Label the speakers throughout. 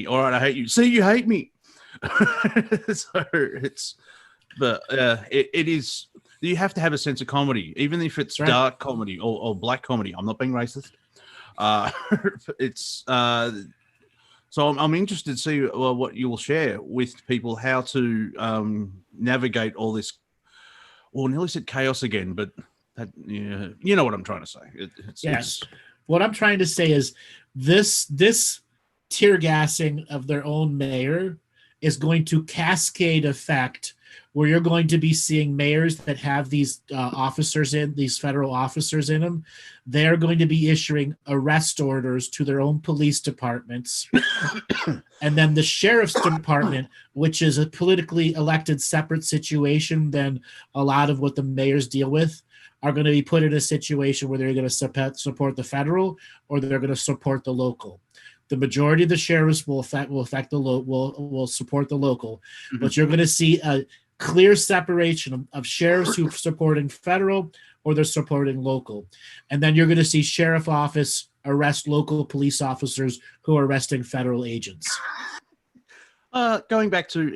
Speaker 1: All right, I hate you. See, you hate me. So it's, but it is. You have to have a sense of comedy, even if it's dark comedy or black comedy. I'm not being racist. It's so I'm interested to see what you will share with people, how to navigate all this. Well, nearly said chaos again, but that, yeah, you know what I'm trying to say.
Speaker 2: Yes. What I'm trying to say is this tear gassing of their own mayor is going to cascade effect, where you're going to be seeing mayors that have these these federal officers in them. They're going to be issuing arrest orders to their own police departments. And then the sheriff's department, which is a politically elected separate situation than a lot of what the mayors deal with, are going to be put in a situation where they're going to support the federal or they're going to support the local. The majority of the sheriffs will support the local, but you're going to see a clear separation of sheriffs who are supporting federal or they're supporting local. And then you're going to see sheriff office arrest local police officers who are arresting federal agents.
Speaker 1: Going back to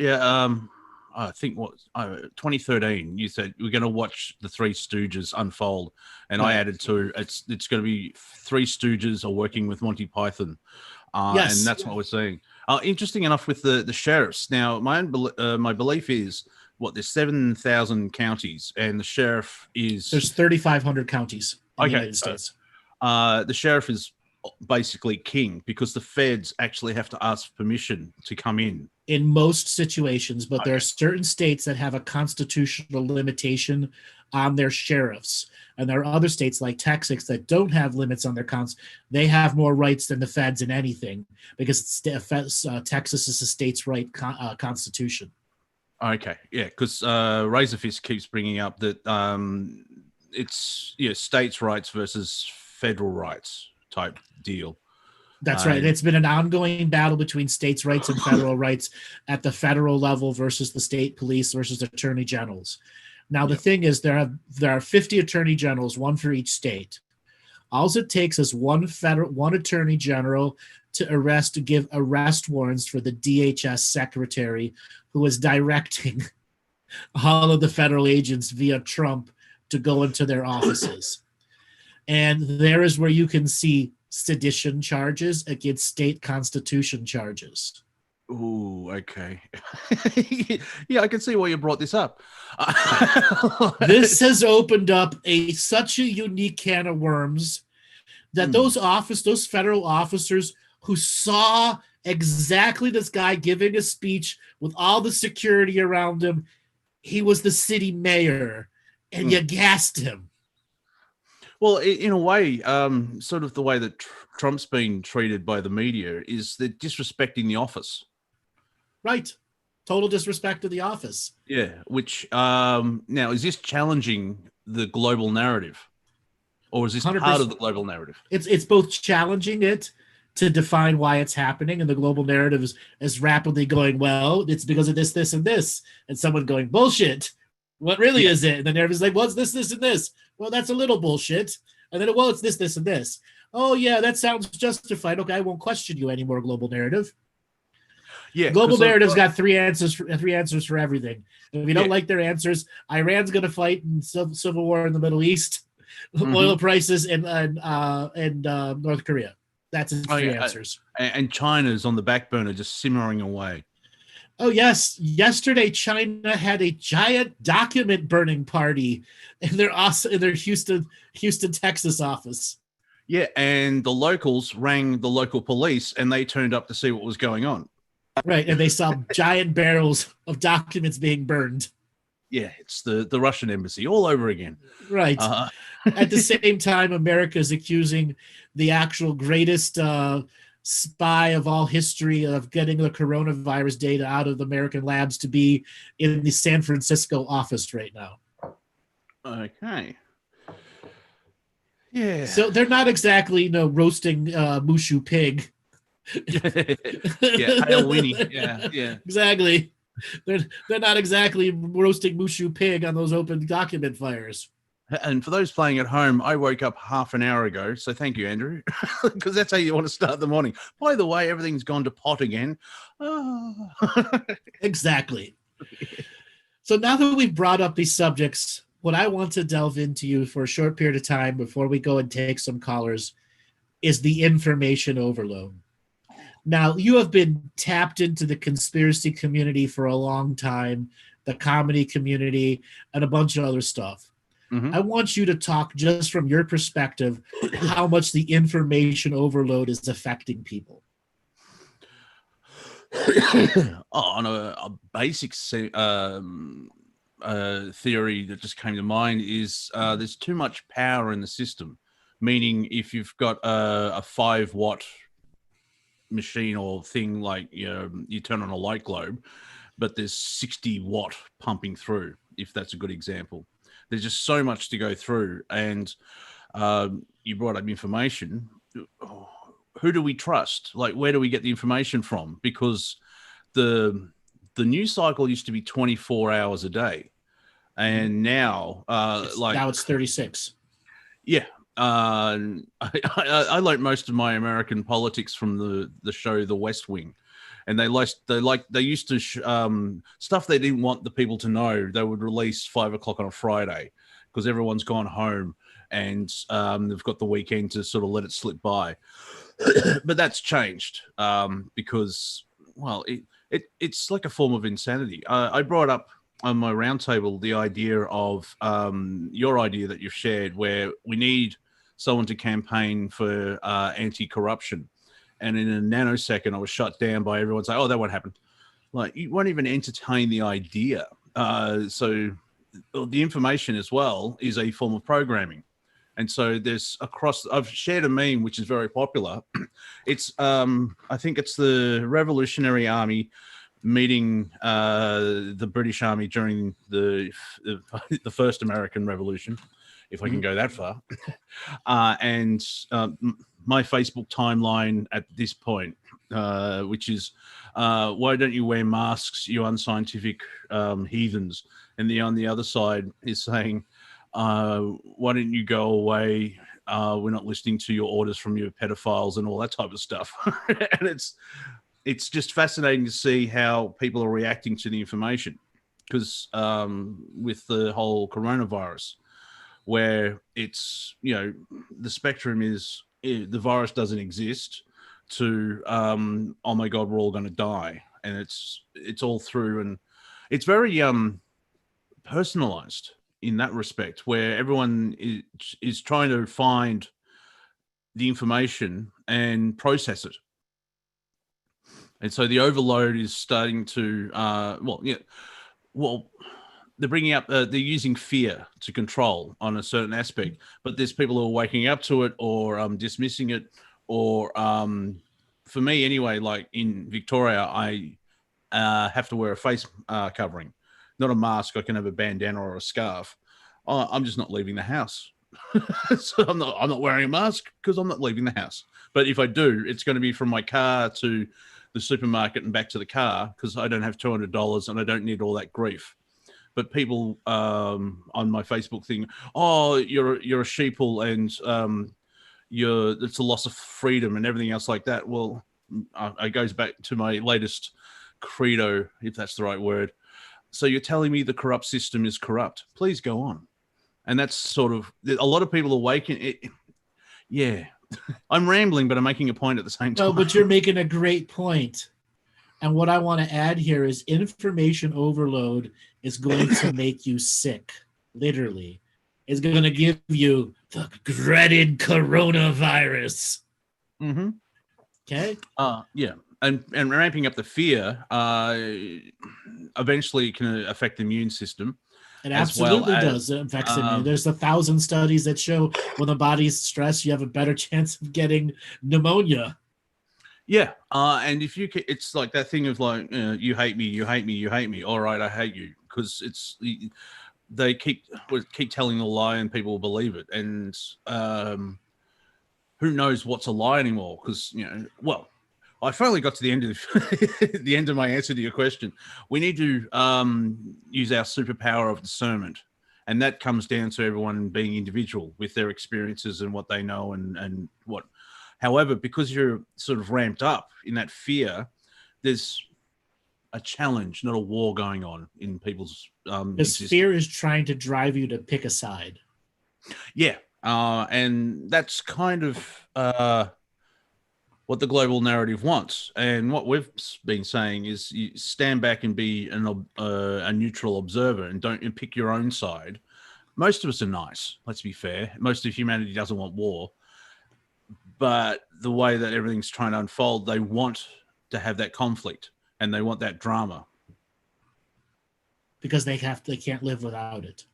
Speaker 1: I think 2013, you said we're going to watch the Three Stooges unfold, and I added to it's going to be Three Stooges are working with Monty Python,
Speaker 2: yes.
Speaker 1: And that's what we're seeing. Interesting enough with the sheriffs. Now, my belief is there's 7,000 counties, and the sheriff is
Speaker 2: there's 3,500 counties in the United States.
Speaker 1: The sheriff is basically king because the feds actually have to ask permission to come in
Speaker 2: most situations, but there are certain states that have a constitutional limitation on their sheriffs, and there are other states like Texas that don't have limits on their they have more rights than the feds in anything because Texas is a states' right constitution.
Speaker 1: Okay, yeah, because Razorfist keeps bringing up that it's states' rights versus federal rights type deal.
Speaker 2: That's right. It's been an ongoing battle between states' rights and federal rights at the federal level versus the state police versus attorney generals. Now, the thing is, there are 50 attorney generals, one for each state. All it takes is one attorney general to give arrest warrants for the DHS secretary who is directing all of the federal agents via Trump to go into their offices. And there is where you can see sedition charges against state constitution charges.
Speaker 1: Ooh, okay. Yeah, I can see why you brought this up.
Speaker 2: This has opened up such a unique can of worms that those federal officers who saw exactly this guy giving a speech with all the security around him, he was the city mayor, and you gassed him.
Speaker 1: Well, in a way, sort of the way that Trump's been treated by the media is they're disrespecting the office.
Speaker 2: Right. Total disrespect to the office.
Speaker 1: Yeah. Which now, is this challenging the global narrative? Or is this 100%. Part of the global narrative?
Speaker 2: It's both challenging it to define why it's happening, and the global narrative is rapidly going, well, it's because of this, this, and this. And someone going, bullshit. What really is it? And the narrative is like, well, it's this, this, and this. Well, that's a little bullshit. And then, well, it's this, this, and this. Oh, yeah, that sounds justified. Okay, I won't question you anymore, global narrative. Yeah, global narrative's got three answers for everything. And if you don't like their answers, Iran's going to fight in civil war in the Middle East, oil prices, and North Korea. That's its three answers.
Speaker 1: And China's on the back burner, just simmering away.
Speaker 2: Oh, yes. Yesterday, China had a giant document burning party in their Houston, Texas office.
Speaker 1: Yeah, and the locals rang the local police, and they turned up to see what was going on.
Speaker 2: Right, and they saw giant barrels of documents being burned.
Speaker 1: Yeah, it's the Russian embassy all over again.
Speaker 2: Right. At the same time, America is accusing the actual greatest spy of all history of getting the coronavirus data out of the American labs to be in the San Francisco office right now.
Speaker 1: Okay. Yeah.
Speaker 2: So they're not exactly roasting Mushu pig.
Speaker 1: Hail Winnie. Yeah.
Speaker 2: Exactly. They're not exactly roasting Mushu pig on those open document fires.
Speaker 1: And for those playing at home, I woke up half an hour ago. So thank you, Andrew, because that's how you want to start the morning. By the way, everything's gone to pot again. Oh.
Speaker 2: Exactly. So now that we've brought up these subjects, what I want to delve into you for a short period of time before we go and take some callers is the information overload. Now, you have been tapped into the conspiracy community for a long time, the comedy community, and a bunch of other stuff.
Speaker 1: Mm-hmm.
Speaker 2: I want you to talk just from your perspective how much the information overload is affecting people.
Speaker 1: On a basic theory that just came to mind is there's too much power in the system. Meaning, if you've got a 5-watt machine or thing, like you turn on a light globe, but there's 60-watt pumping through, if that's a good example. There's just so much to go through. And you brought up information. Who do we trust? Like, where do we get the information from? Because the news cycle used to be 24 hours a day, and now
Speaker 2: now it's 36.
Speaker 1: Yeah. I learned most of my American politics from the show The West Wing, and they used to stuff they didn't want the people to know. They would release 5 o'clock on a Friday because everyone's gone home and they've got the weekend to sort of let it slip by. But that's changed because, well, it's like a form of insanity. I brought up on my roundtable the idea of your idea that you've shared, where we need someone to campaign for anti-corruption. And in a nanosecond, I was shut down by everyone saying, oh, that won't happen. Like, you won't even entertain the idea. So the information as well is a form of programming. And so I've shared a meme, which is very popular. It's, I think it's the Revolutionary Army meeting the British Army during the first American Revolution, if I can go that far. And my Facebook timeline at this point, which is, why don't you wear masks, you unscientific heathens? And on the other side is saying, why don't you go away? We're not listening to your orders from your pedophiles and all that type of stuff. And it's just fascinating to see how people are reacting to the information, because with the whole coronavirus, where it's, the spectrum is the virus doesn't exist to, oh my God, we're all going to die. And it's all through, and it's very personalized in that respect, where everyone is trying to find the information and process it. And so the overload is starting to, they're bringing up, they're using fear to control on a certain aspect, but there's people who are waking up to it or dismissing it, or for me anyway, like in Victoria, I have to wear a face covering, not a mask. I can have a bandana or a scarf. I'm just not leaving the house. So I'm not wearing a mask because I'm not leaving the house. But if I do, it's going to be from my car to the supermarket and back to the car, because I don't have $200 and I don't need all that grief. But people on my Facebook thing, oh, you're a sheeple and it's a loss of freedom and everything else like that. Well, it goes back to my latest credo, if that's the right word. So you're telling me the corrupt system is corrupt? Please go on. And that's sort of, a lot of people awaken. Yeah, I'm rambling, but I'm making a point at the same time.
Speaker 2: No, but you're making a great point. And what I want to add here is information overload is going to make you sick, literally. It's going to give you the dreaded coronavirus.
Speaker 1: Mm-hmm.
Speaker 2: Okay?
Speaker 1: Yeah. And ramping up the fear eventually can affect the immune system.
Speaker 2: It absolutely does. It affects the immune. There's 1,000 studies that show when the body's stressed, you have a better chance of getting pneumonia.
Speaker 1: Yeah, and if you, it's like that thing of like, you hate me, you hate me, you hate me. All right, I hate you, because they keep telling the lie and people believe it, and who knows what's a lie anymore? Because well, I finally got to the end of the end of my answer to your question. We need to use our superpower of discernment And that comes down to everyone being individual with their experiences and what they know and what. However, because you're sort of ramped up in that fear, there's a challenge, not a war going on in people's
Speaker 2: This fear is trying to drive you to pick a side.
Speaker 1: Yeah. And that's kind of what the global narrative wants. And what we've been saying is you stand back and be a neutral observer and don't pick your own side. Most of us are nice, let's be fair. Most of humanity doesn't want war. But the way that everything's trying to unfold, they want to have that conflict and they want that drama.
Speaker 2: Because they can't live without it.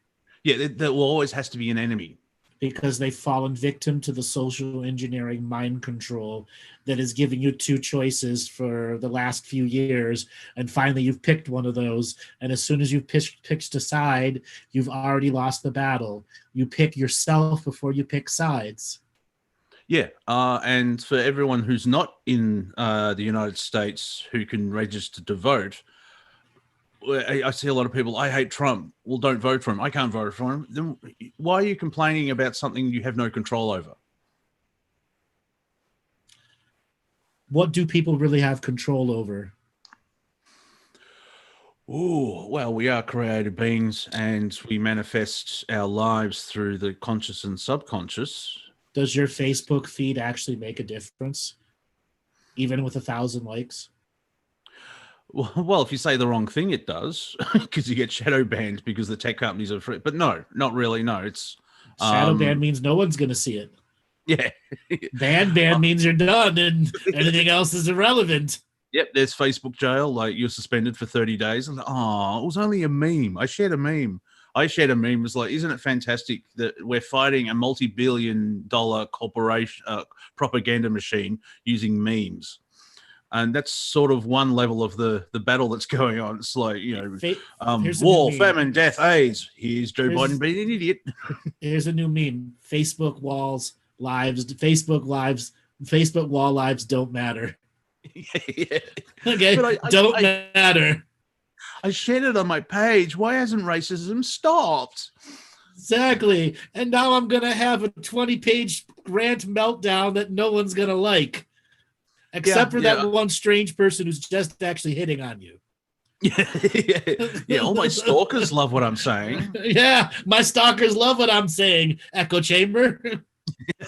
Speaker 1: Yeah, there always has to be an enemy.
Speaker 2: Because they've fallen victim to the social engineering mind control that is giving you two choices for the last few years. And finally, you've picked one of those. And as soon as you've picked a side, you've already lost the battle. You pick yourself before you pick sides.
Speaker 1: Yeah, and for everyone who's not in the United States who can register to vote, I see a lot of people, I hate Trump. Well, don't vote for him. I can't vote for him. Then why are you complaining about something you have no control over?
Speaker 2: What do people really have control over?
Speaker 1: Oh, well, we are creative beings and we manifest our lives through the conscious and subconscious.
Speaker 2: Does your Facebook feed actually make a difference? Even with 1,000 likes?
Speaker 1: Well, if you say the wrong thing, it does, because you get shadow banned because the tech companies are free. But no, not really. No, it's
Speaker 2: shadow ban means no one's going to see it.
Speaker 1: Yeah.
Speaker 2: ban means you're done and anything else is irrelevant.
Speaker 1: Yep, there's Facebook jail. Like, you're suspended for 30 days. And oh, it was only a meme. I shared a meme. It was like, isn't it fantastic that we're fighting a multi-billion-dollar corporation propaganda machine using memes? And that's sort of one level of the battle that's going on. It's like, war, famine, death, AIDS. Here's Joe Biden being an idiot.
Speaker 2: Here's a new meme. Facebook wall lives don't matter.
Speaker 1: Yeah.
Speaker 2: Okay, don't matter.
Speaker 1: I shared it on my page. Why hasn't racism stopped?
Speaker 2: Exactly. And now I'm going to have a 20-page rant meltdown that no one's going to like. Except for that one strange person who's just actually hitting on you.
Speaker 1: Yeah, all my stalkers love what I'm saying.
Speaker 2: Yeah, my stalkers love what I'm saying. Echo chamber.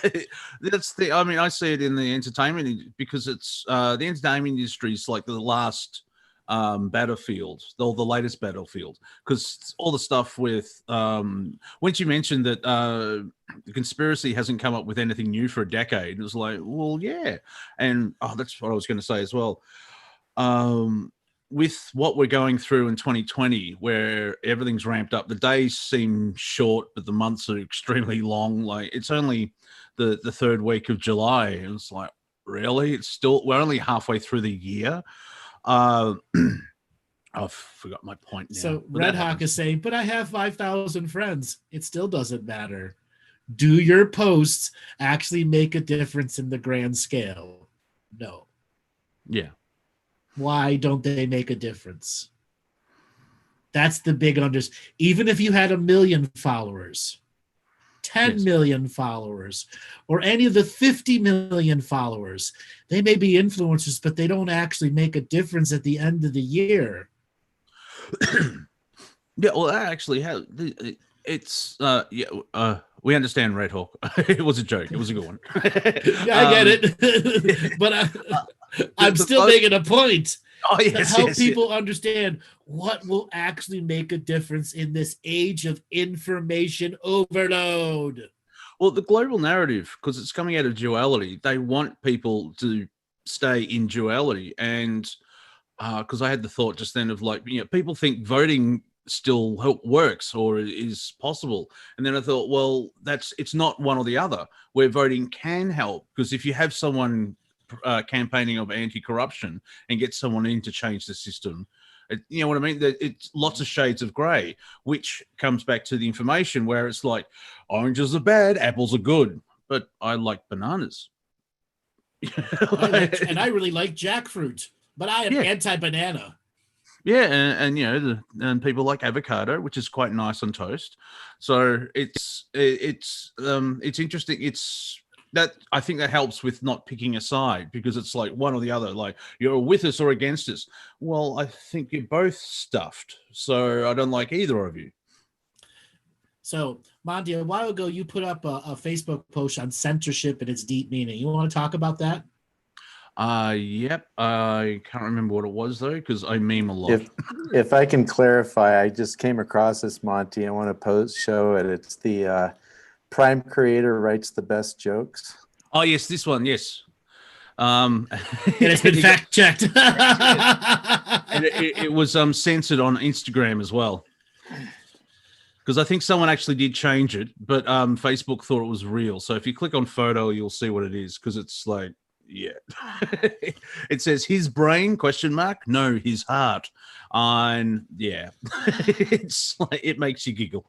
Speaker 1: I see it in the entertainment because it's the entertainment industry is like the last battlefield, the latest battlefield, because all the stuff with once you mentioned that the conspiracy hasn't come up with anything new for a decade, it was like, well, yeah. And that's what I was going to say as well. With what we're going through in 2020, where everything's ramped up, the days seem short, but the months are extremely long. Like, it's only the third week of July. It's like, really? We're only halfway through the year. I've forgot my point now.
Speaker 2: So Red Hawk is saying, but I have 5,000 friends. It still doesn't matter. Do your posts actually make a difference in the grand scale? No.
Speaker 1: Yeah.
Speaker 2: Why don't they make a difference? That's the big even if you had 1 million followers, 10 million followers, or any of the 50 million followers, they may be influencers, but they don't actually make a difference at the end of the year.
Speaker 1: Yeah, well, that actually has. It's we understand, Red Hawk. It was a joke. It was a good one.
Speaker 2: Yeah, I get it, but I'm still making a point to help people understand what will actually make a difference in this age of information overload.
Speaker 1: Well, the global narrative, because it's coming out of duality, they want people to stay in duality, and because I had the thought just then of like, people think voting still works or is possible, and then I thought, well, it's not one or the other, where voting can help, because if you have someone campaigning of anti-corruption and get someone in to change the system, you know what I mean? It's lots of shades of grey, which comes back to the information where it's like, oranges are bad, apples are good, but I like bananas.
Speaker 2: And I really like jackfruit, but I am anti-banana.
Speaker 1: Yeah, and you know, and people like avocado, which is quite nice on toast. So it's interesting. It's that I think that helps with not picking a side, because it's like one or the other. Like, you're with us or against us. Well, I think you're both stuffed. So I don't like either of you.
Speaker 2: So, Monty, a while ago, you put up a Facebook post on censorship and its deep meaning. You want to talk about that?
Speaker 1: Yep. I can't remember what it was though, because I meme a lot.
Speaker 3: If I can clarify, I just came across this, Monty. I want to show it. It's the Prime creator writes the best jokes.
Speaker 1: Oh yes, this one. Yes.
Speaker 2: And it's been fact checked.
Speaker 1: And it was censored on Instagram as well, because I think someone actually did change it, but Facebook thought it was real. So if you click on photo, you'll see what it is, because it's like, yeah. It says his brain ? No, his heart. And yeah, it's like, it makes you giggle.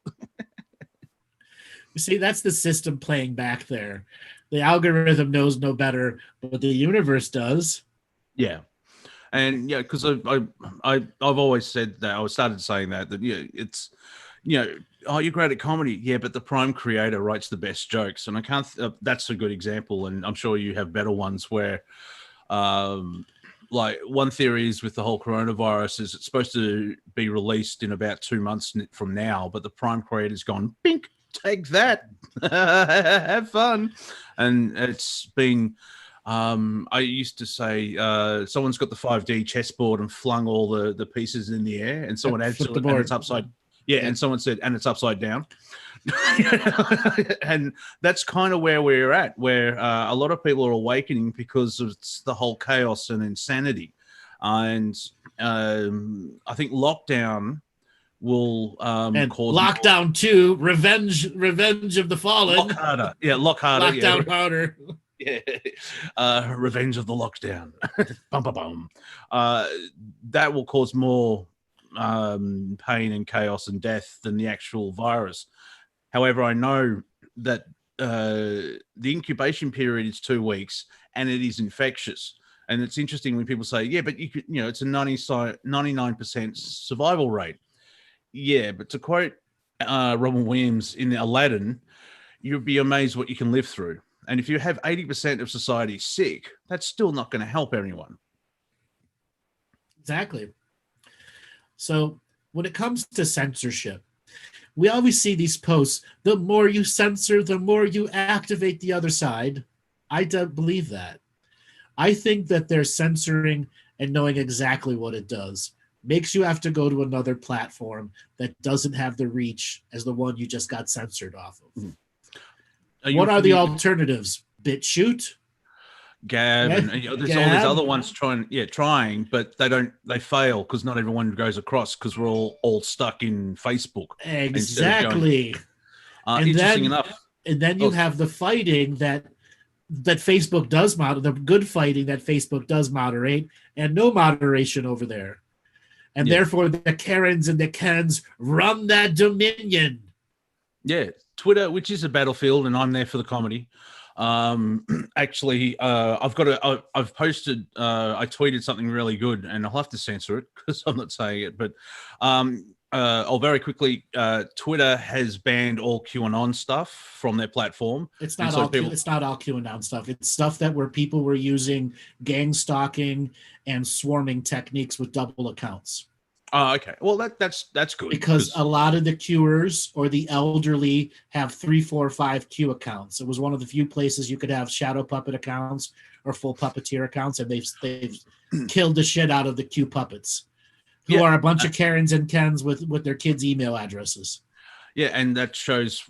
Speaker 2: You see, that's the system playing back there. The algorithm knows no better, but the universe does.
Speaker 1: Yeah. And yeah, because I've always said that, I started saying that yeah, it's, you know, oh, you're great at comedy. Yeah, but the Prime creator writes the best jokes. And I can't, that's a good example. And I'm sure you have better ones where, like, one theory is with the whole coronavirus is it's supposed to be released in about 2 months from now, but the Prime creator's gone, bink, take that, have fun. And it's been, I used to say, someone's got the 5D chessboard and flung all the pieces in the air, and someone adds to it, and it's upside. Yeah, and someone said, and it's upside down. And that's kind of where we're at, where a lot of people are awakening because of the whole chaos and insanity. And I think lockdown will cause
Speaker 2: lockdown 2, revenge of the fallen.
Speaker 1: Lock harder. Yeah, lock harder.
Speaker 2: Lockdown harder.
Speaker 1: Yeah. Revenge of the lockdown. Bum, bum, bum. That will cause more pain and chaos and death than the actual virus. However, I know that the incubation period is 2 weeks and it is infectious. And it's interesting when people say, yeah, but you know, it's a 99% survival rate. Yeah, but to quote Robin Williams in Aladdin, you'll be amazed what you can live through. And if you have 80% of society sick, that's still not going to help anyone.
Speaker 2: Exactly. So when it comes to censorship, we always see these posts, the more you censor, the more you activate the other side. I don't believe that. I think that they're censoring and knowing exactly what it does. Makes you have to go to another platform that doesn't have the reach as the one you just got censored off of. What are the alternatives? BitChute?
Speaker 1: Gab, and there's all these other ones trying, but they fail because not everyone goes across, because we're all stuck in Facebook.
Speaker 2: Exactly.
Speaker 1: Interesting enough.
Speaker 2: And then you have the fighting that Facebook does moderate, the good fighting that Facebook does moderate, and no moderation over there. And therefore the Karens and the Kens run that dominion.
Speaker 1: Yeah, Twitter, which is a battlefield, and I'm there for the comedy. Actually, I've posted, I tweeted something really good, and I'll have to censor it because I'm not saying it, but I'll very quickly, Twitter has banned all QAnon stuff from their platform.
Speaker 2: It's not all QAnon stuff. It's stuff that where people were using gang stalking and swarming techniques with double accounts.
Speaker 1: Oh, okay. Well, that's good.
Speaker 2: Because a lot of the Qers or the elderly have 3, 4, 5 Q accounts. It was one of the few places you could have shadow puppet accounts or full puppeteer accounts, and they've killed the shit out of the Q puppets, who are a bunch of Karens and Kens with their kids' email addresses.
Speaker 1: Yeah, and that shows,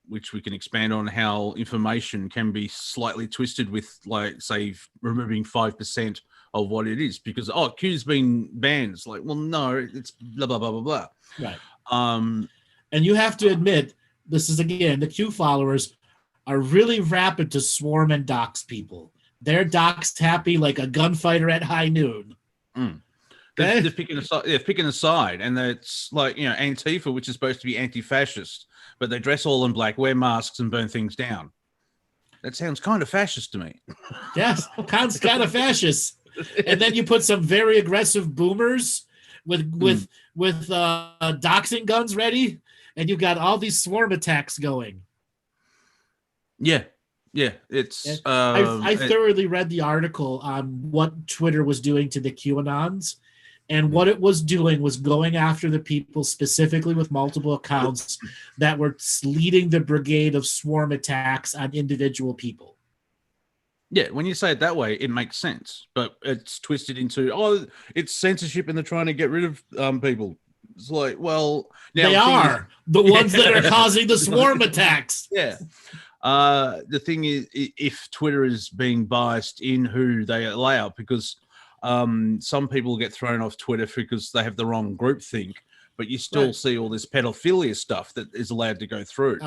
Speaker 1: which we can expand on, how information can be slightly twisted with, like, say, removing 5% of what it is, because Q's been banned. It's like, well, no, it's blah blah blah blah blah.
Speaker 2: Right. And you have to admit, this is again, the Q followers are really rapid to swarm and dox people. They're doxed happy like a gunfighter at high noon.
Speaker 1: They're picking a side. They're picking a side, and it's like, you know, Antifa, which is supposed to be anti-fascist, but they dress all in black, wear masks, and burn things down. That sounds kind of fascist to me.
Speaker 2: Yes, kind of fascist. And then you put some very aggressive boomers with doxing guns ready, and you've got all these swarm attacks going.
Speaker 1: Yeah. It's
Speaker 2: I thoroughly read the article on what Twitter was doing to the QAnons, and what it was doing was going after the people specifically with multiple accounts that were leading the brigade of swarm attacks on individual people.
Speaker 1: Yeah, when you say it that way, it makes sense, but it's twisted into, it's censorship and they're trying to get rid of people. It's like, well, now
Speaker 2: they are the ones that are causing the swarm attacks.
Speaker 1: Yeah. The thing is, if Twitter is being biased in who they allow, because some people get thrown off Twitter because they have the wrong groupthink, but you still see all this pedophilia stuff that is allowed to go through.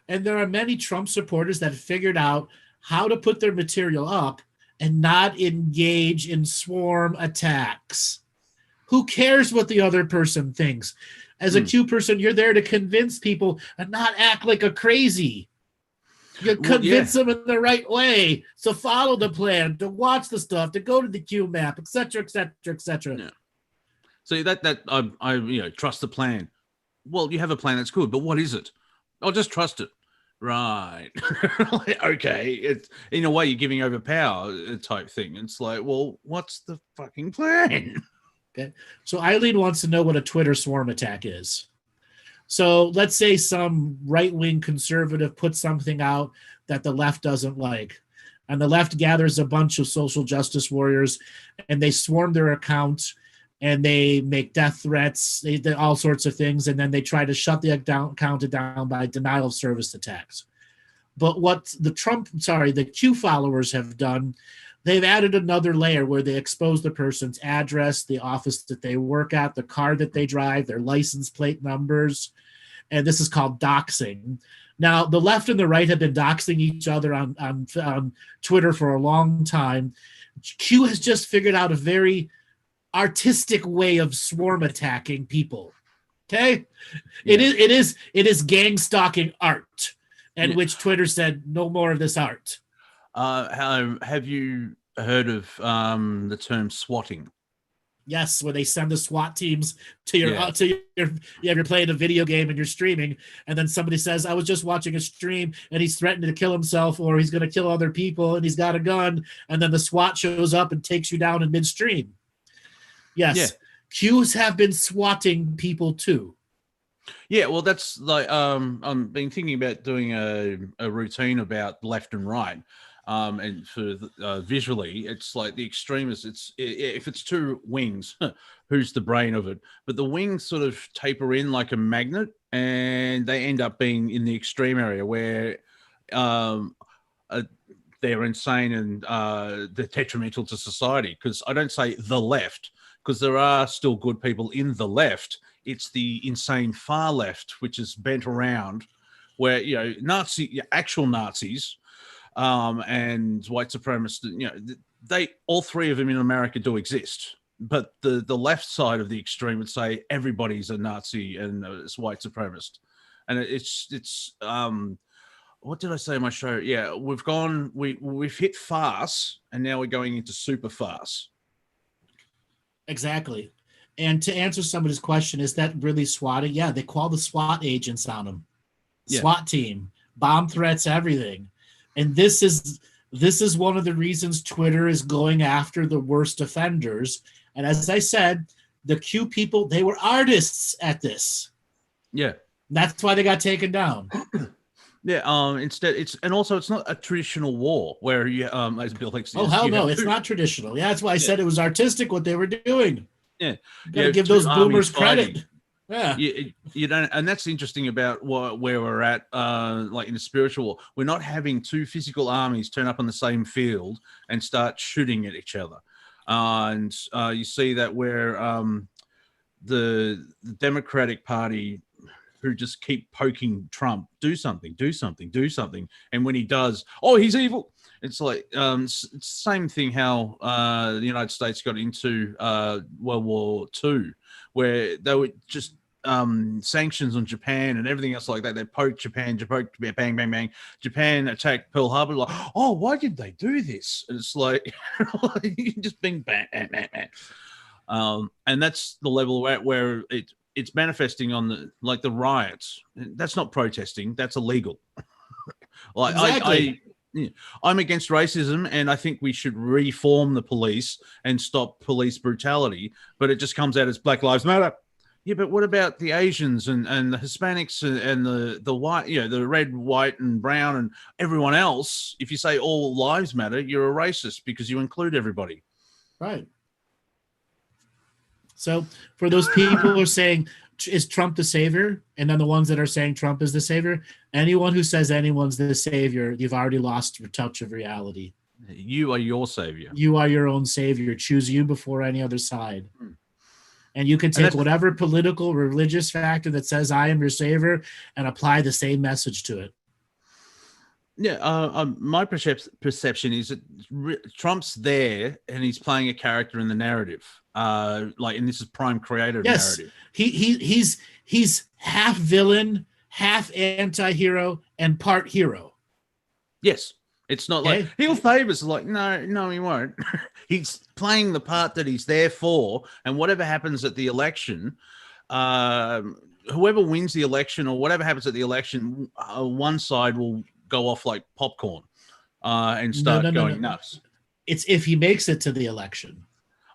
Speaker 2: And there are many Trump supporters that have figured out how to put their material up and not engage in swarm attacks. Who cares what the other person thinks? As a Q person, you're there to convince people and not act like a crazy. You convince them in the right way. So follow the plan, to watch the stuff, to go to the Q map, etc., etc., etc.
Speaker 1: Yeah. So that I trust the plan. Well, you have a plan that's good, but what is it? I'll just trust it. Right. Okay. It's in a way you're giving over power type thing. It's like, well, what's the fucking plan?
Speaker 2: Okay. So Eileen wants to know what a Twitter swarm attack is. So let's say some right-wing conservative puts something out that the left doesn't like, and the left gathers a bunch of social justice warriors, and they swarm their account, and they make death threats, they all sorts of things, and then they try to shut the account down by denial of service attacks. But what the Q followers have done, they've added another layer where they expose the person's address, the office that they work at, the car that they drive, their license plate numbers, and this is called doxing. Now, the left and the right have been doxing each other on Twitter for a long time. Q has just figured out a very artistic way of swarm attacking people. Okay, yeah. It is gang stalking art, and which Twitter said no more of this art.
Speaker 1: Have you heard of the term swatting?
Speaker 2: Yes, where they send the SWAT teams to you're playing a video game and you're streaming, and then somebody says, "I was just watching a stream and he's threatening to kill himself or he's going to kill other people and he's got a gun," and then the SWAT shows up and takes you down in midstream. Yes, Qs have been swatting people too.
Speaker 1: Yeah, well, that's like I've been thinking about doing a routine about left and right. And for visually, it's like the extremists. If it's two wings, who's the brain of it? But the wings sort of taper in like a magnet, and they end up being in the extreme area where they're insane and they're detrimental to society. Because I don't say the left, because there are still good people in the left. It's the insane far left, which is bent around, where actual Nazis. And white supremacists, they all three of them in America do exist, but the left side of the extreme would say everybody's a Nazi and it's white supremacist, and it's what did I say in my show? Yeah, we've hit farce, and now we're going into super farce.
Speaker 2: Exactly. And to answer somebody's question, is that really swatting? Yeah, they call the SWAT agents on them. Yeah. SWAT team, bomb threats, everything. And this is one of the reasons Twitter is going after the worst offenders. And as I said, the Q people, they were artists at this.
Speaker 1: Yeah.
Speaker 2: That's why they got taken down.
Speaker 1: Yeah. Instead, it's not a traditional war where you as Bill Hicks.
Speaker 2: Oh hell no, it's not traditional. Yeah, that's why I said it was artistic what they were doing.
Speaker 1: Yeah.
Speaker 2: You gotta give those boomers credit. Yeah,
Speaker 1: you don't, and that's interesting about where we're at. Like in the spiritual war, we're not having two physical armies turn up on the same field and start shooting at each other. And you see that where the Democratic Party, who just keep poking Trump, do something, and when he does, oh, he's evil. It's like it's the same thing how the United States got into World War II, where they were just sanctions on Japan and everything else like that. They poked Japan, bang, bang, bang. Japan attacked Pearl Harbor. Like, oh, why did they do this? And it's like just bing, bang, bang, bang, bang. And that's the level where it's manifesting on the riots. That's not protesting. That's illegal.
Speaker 2: Exactly.
Speaker 1: I'm against racism, and I think we should reform the police and stop police brutality. But it just comes out as Black Lives Matter. Yeah, but what about the Asians and the Hispanics and the white, the red, white, and brown and everyone else? If you say all lives matter, you're a racist because you include everybody.
Speaker 2: Right. So for those people who are saying, is Trump the savior? And then the ones that are saying Trump is the savior, anyone who says anyone's the savior, you've already lost your touch of reality.
Speaker 1: You are your savior.
Speaker 2: You are your own savior. Choose you before any other side. And you can take whatever political, religious factor that says I am your savior and apply the same message to it.
Speaker 1: Yeah, my perception is that Trump's there and he's playing a character in the narrative. And this is prime creator narrative.
Speaker 2: He's half villain, half anti-hero, and part hero.
Speaker 1: Yes. It's not like he'll save us. Like, no, he won't. He's playing the part that he's there for. And whatever happens at the election, whoever wins the election or whatever happens at the election, one side will go off like popcorn and start going nuts.
Speaker 2: It's if he makes it to the election.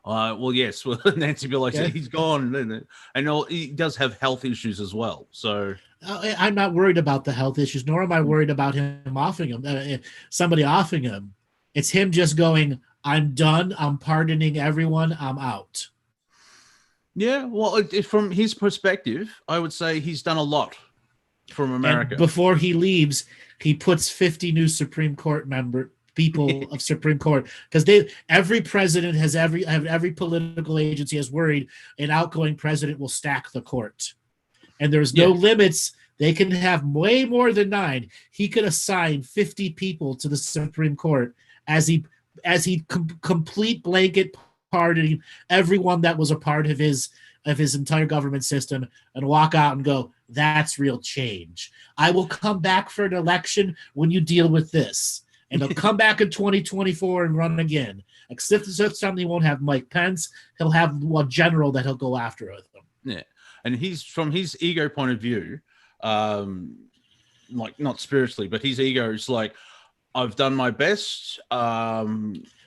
Speaker 1: Well, yes. Well, Nancy Pelosi, he's gone. And he does have health issues as well. So
Speaker 2: I'm not worried about the health issues, nor am I worried about him offing him, somebody offing him. It's him just going, I'm done. I'm pardoning everyone. I'm out.
Speaker 1: Yeah. Well, from his perspective, I would say he's done a lot from America.
Speaker 2: And before he leaves, he puts 50 new Supreme Court people of Supreme Court, because every president has every political agency has worried an outgoing president will stack the court, and there's no limits. They can have way more than 9. He could assign 50 people to the Supreme Court as he complete blanket pardoning everyone that was a part of his entire government system, and walk out and go, that's real change. I will come back for an election when you deal with this. And he'll come back in 2024 and run again. Except something he won't have Mike Pence. He'll have a general that he'll go after with him.
Speaker 1: Yeah. And he's, from his ego point of view, like not spiritually, but his ego is like, I've done my best. I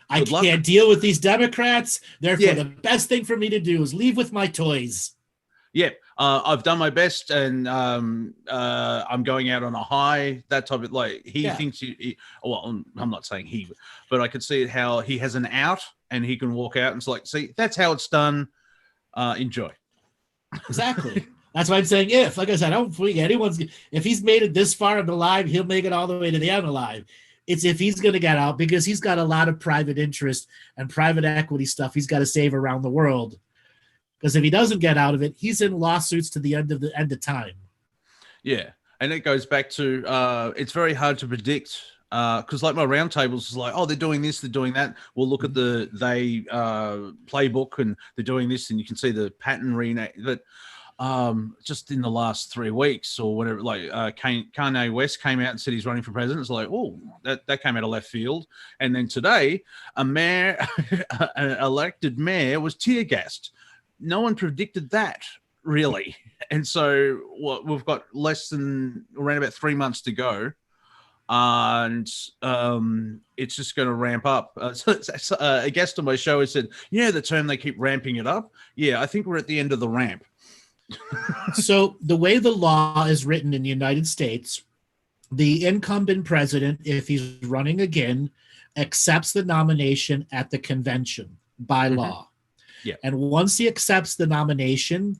Speaker 2: can't deal with these Democrats. Therefore, the best thing for me to do is leave with my toys.
Speaker 1: Yeah. I've done my best, and I'm going out on a high. That type of he thinks well, I'm not saying he, but I could see it how he has an out and he can walk out and it's like, see, that's how it's done. Enjoy.
Speaker 2: Exactly. That's why I'm saying if, like I said, I don't think if he's made it this far alive, he'll make it all the way to the end alive. It's if he's going to get out, because he's got a lot of private interest and private equity stuff he's got to save around the world. Because if he doesn't get out of it, he's in lawsuits to the end of time. Yeah,
Speaker 1: and it goes back to it's very hard to predict because like my roundtables is like, oh, they're doing this, they're doing that. We'll look at the playbook and they're doing this, and you can see the pattern that just in the last 3 weeks or whatever. Like Kanye West came out and said he's running for president. It's like, oh, that came out of left field. And then today, an elected mayor was tear gassed. No one predicted that, really. And so we've got around about 3 months to go. And it's just going to ramp up. A guest on my show has said, the term they keep ramping it up. Yeah, I think we're at the end of the ramp.
Speaker 2: So the way the law is written in the United States, the incumbent president, if he's running again, accepts the nomination at the convention by law.
Speaker 1: Yeah.
Speaker 2: And once he accepts the nomination,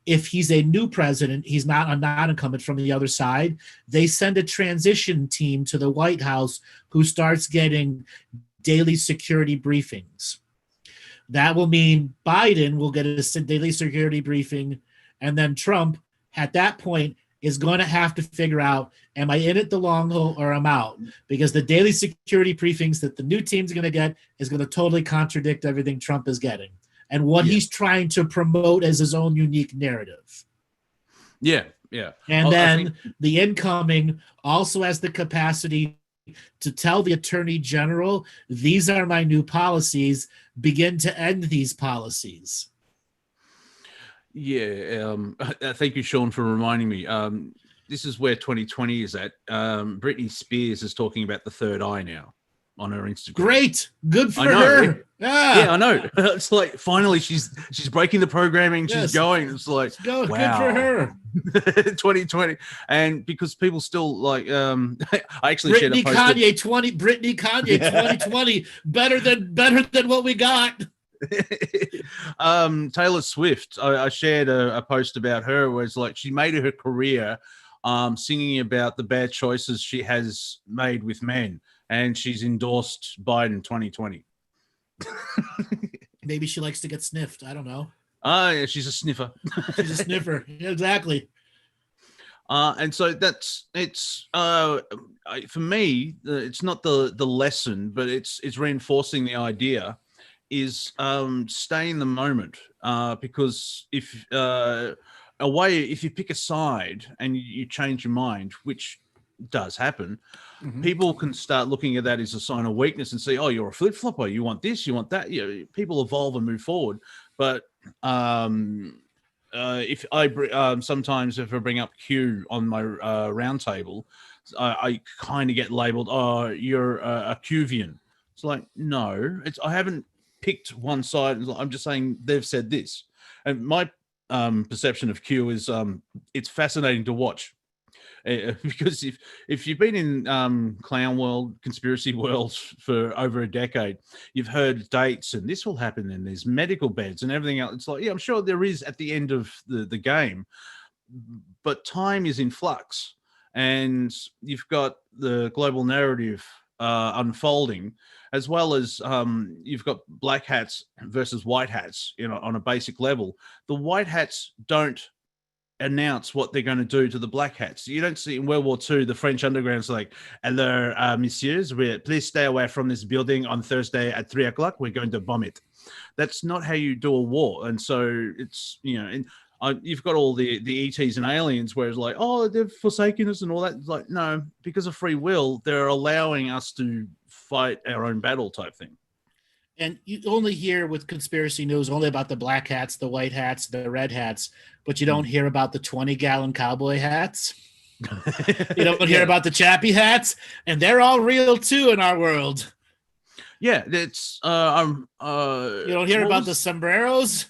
Speaker 2: if he's a new president, he's not a non-incumbent from the other side, they send a transition team to the White House who starts getting daily security briefings. That will mean Biden will get a daily security briefing, and then Trump, at that point, is going to have to figure out, am I in it the long haul or I'm out? Because the daily security briefings that the new team's going to get is going to totally contradict everything Trump is getting and what he's trying to promote as his own unique narrative.
Speaker 1: Yeah.
Speaker 2: And the incoming also has the capacity to tell the attorney general, these are my new policies, begin to end these policies.
Speaker 1: Yeah. Thank you, Sean, for reminding me. This is where 2020 is at. Britney Spears is talking about the third eye now on her Instagram.
Speaker 2: Great. Good for
Speaker 1: I know,
Speaker 2: her.
Speaker 1: Yeah, I know. It's like finally she's breaking the programming.
Speaker 2: Yes.
Speaker 1: She's going. It's like,
Speaker 2: Go.
Speaker 1: Wow.
Speaker 2: Good for her.
Speaker 1: 2020, and because people still like, I actually
Speaker 2: Britney
Speaker 1: shared a post.
Speaker 2: Britney Kanye 2020 better than what we got.
Speaker 1: Taylor Swift. I shared a post about her where it's like she made her career singing about the bad choices she has made with men, and she's endorsed Biden 2020.
Speaker 2: Maybe she likes to get sniffed. I don't know.
Speaker 1: Yeah, she's a sniffer.
Speaker 2: She's a sniffer. Yeah, exactly.
Speaker 1: And so it's for me, it's not the lesson, but it's reinforcing the idea is stay in the moment, because if you pick a side and you change your mind, which does happen, people can start looking at that as a sign of weakness and say, oh, you're a flip-flopper, you want this, you want that. People evolve and move forward. But if I sometimes if I bring up Q on my round table, I kind of get labeled, oh, you're a Qvian. It's like, no, I haven't picked one side. I'm just saying they've said this. And my perception of Q is it's fascinating to watch. Because if you've been in clown world, conspiracy world for over a decade, you've heard dates and this will happen and there's medical beds and everything else. It's like, yeah, I'm sure there is at the end of the game, but time is in flux, and you've got the global narrative unfolding, as well as you've got black hats versus white hats, on a basic level. The white hats don't announce what they're going to do to the black hats. You don't see in World War II, the French underground's like, hello, messieurs, please stay away from this building on Thursday at 3:00. We're going to bomb it. That's not how you do a war. And so it's, and you've got all the ETs and aliens where it's like, oh, they've forsaken us and all that. It's like, no, because of free will, they're allowing us to fight our own battle type thing.
Speaker 2: And you only hear with conspiracy news only about the black hats, the white hats, the red hats, but you don't hear about the 20-gallon cowboy hats. You don't hear about the chappy hats, and they're all real too in our world.
Speaker 1: Yeah, it's
Speaker 2: you don't hear about the sombreros.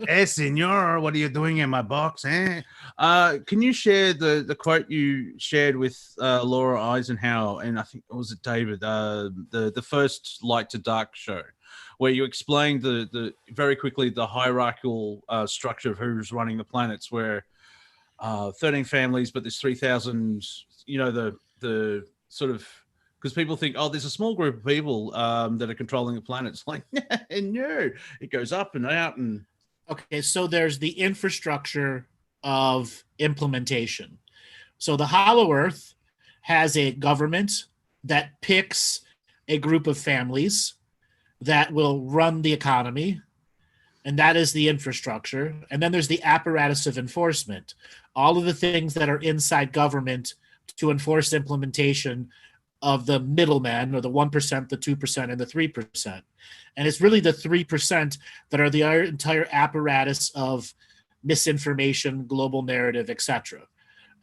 Speaker 1: Hey, senor, what are you doing in my box? Eh? Can you share the quote you shared with Laura Eisenhower and I think was it David, the first Light to Dark show, where you explained the very quickly the hierarchical structure of who's running the planets, where 13 families, but there's 3,000. The sort of, because people think, oh, there's a small group of people that are controlling the planet. It's like, no, it goes up and out. And
Speaker 2: okay, so there's the infrastructure of implementation. So the Hollow Earth has a government that picks a group of families that will run the economy, and that is the infrastructure. And then there's the apparatus of enforcement, all of the things that are inside government to enforce implementation of the middlemen, or the 1%, the 2%, and the 3%. And it's really the 3% that are the entire apparatus of misinformation, global narrative, etc.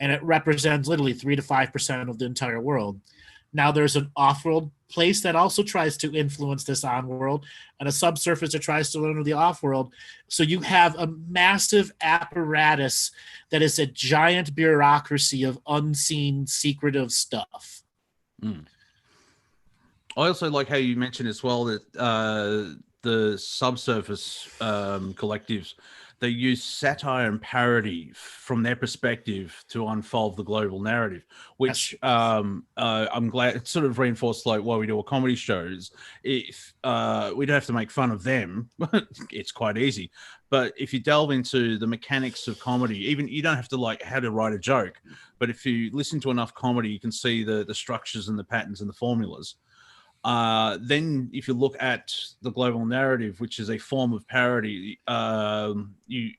Speaker 2: And it represents literally 3 to 5% of the entire world. Now there's an off-world place that also tries to influence this on-world, and a subsurface that tries to learn the off-world. So you have a massive apparatus that is a giant bureaucracy of unseen, secretive stuff.
Speaker 1: I also like how you mentioned as well that the subsurface collectives, they use satire and parody from their perspective to unfold the global narrative, which I'm glad it sort of reinforced like why we do a comedy shows. If we don't have to make fun of them, it's quite easy. But if you delve into the mechanics of comedy, even you don't have to like how to write a joke, but if you listen to enough comedy, you can see the structures and the patterns and the formulas. Then if you look at the global narrative, which is a form of parody, you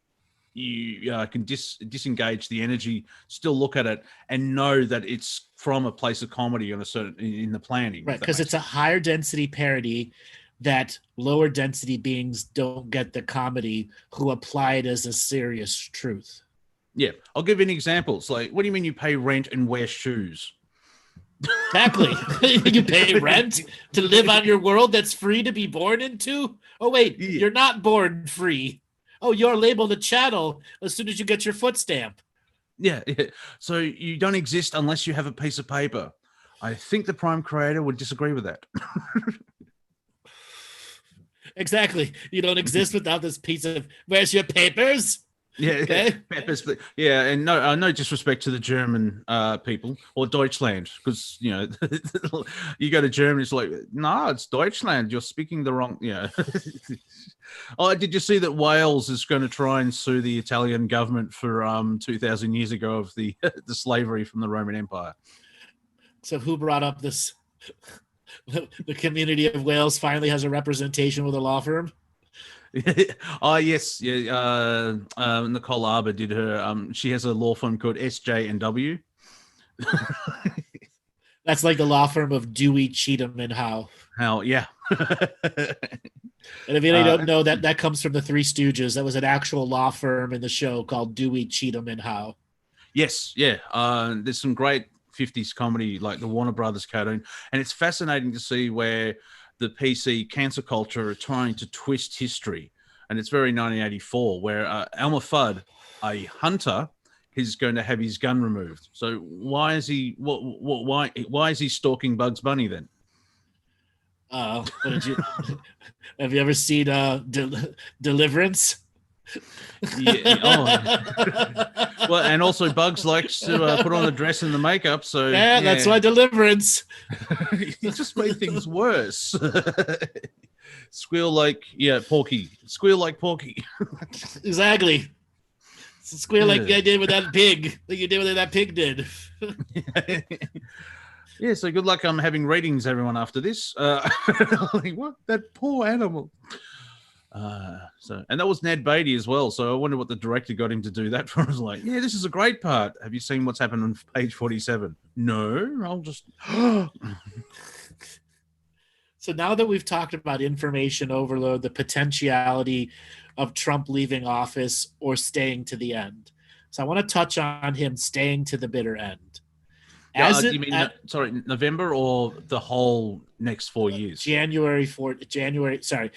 Speaker 1: can disengage the energy, still look at it and know that it's from a place of comedy on a certain in the planning.
Speaker 2: Right, because it's a higher density parody that lower density beings don't get the comedy who apply it as a serious truth.
Speaker 1: Yeah, I'll give you an example. It's like, what do you mean you pay rent and wear shoes?
Speaker 2: Exactly. You pay rent to live on your world that's free to be born into? Oh, wait, You're not born free. Oh, you're labeled a chattel as soon as you get your foot stamp.
Speaker 1: Yeah. So you don't exist unless you have a piece of paper. I think the Prime creator would disagree with that.
Speaker 2: Exactly. You don't exist without this piece of, where's your papers?
Speaker 1: Yeah,
Speaker 2: okay.
Speaker 1: Peppers, yeah, and no disrespect to the German people or Deutschland, because you know you go to Germany, it's like, no, it's Deutschland. You're speaking the wrong. Yeah. Oh, did you see that Wales is going to try and sue the Italian government for 2,000 years ago of the the slavery from the Roman Empire?
Speaker 2: So who brought up this? The community of Wales finally has a representation with a law firm.
Speaker 1: Oh yes, yeah. Nicole Arbour did her. She has a law firm called SJ&W.
Speaker 2: That's like the law firm of Dewey, Cheatham, and Howe.
Speaker 1: How? Yeah.
Speaker 2: And if you don't know, that comes from the Three Stooges. That was an actual law firm in the show called Dewey, Cheatham, and Howe.
Speaker 1: Yes, yeah. There's some great 50s comedy, like the Warner Brothers cartoon, and it's fascinating to see where the PC cancer culture are trying to twist history. And it's very 1984, where Elmer Fudd, a hunter, is going to have his gun removed. So why is he why is he stalking Bugs Bunny then?
Speaker 2: Have you ever seen Deliverance?
Speaker 1: Yeah. Oh. Well, and also Bugs likes to put on the dress and the makeup. So
Speaker 2: yeah, that's why Deliverance.
Speaker 1: He just made things worse. Squeal like Porky. Squeal like Porky.
Speaker 2: Exactly. Squeal like I did with that pig. Like you did what that pig did.
Speaker 1: Yeah, so good luck having ratings, everyone, after this. Like, what? That poor animal. And that was Ned Beatty as well. So I wonder what the director got him to do that for. I was like, yeah, this is a great part. Have you seen what's happened on page 47? No, I'll just.
Speaker 2: So now that we've talked about information overload, the potentiality of Trump leaving office or staying to the end. So I want to touch on him staying to the bitter end.
Speaker 1: You mean November or the whole next 4 years?
Speaker 2: January. Sorry.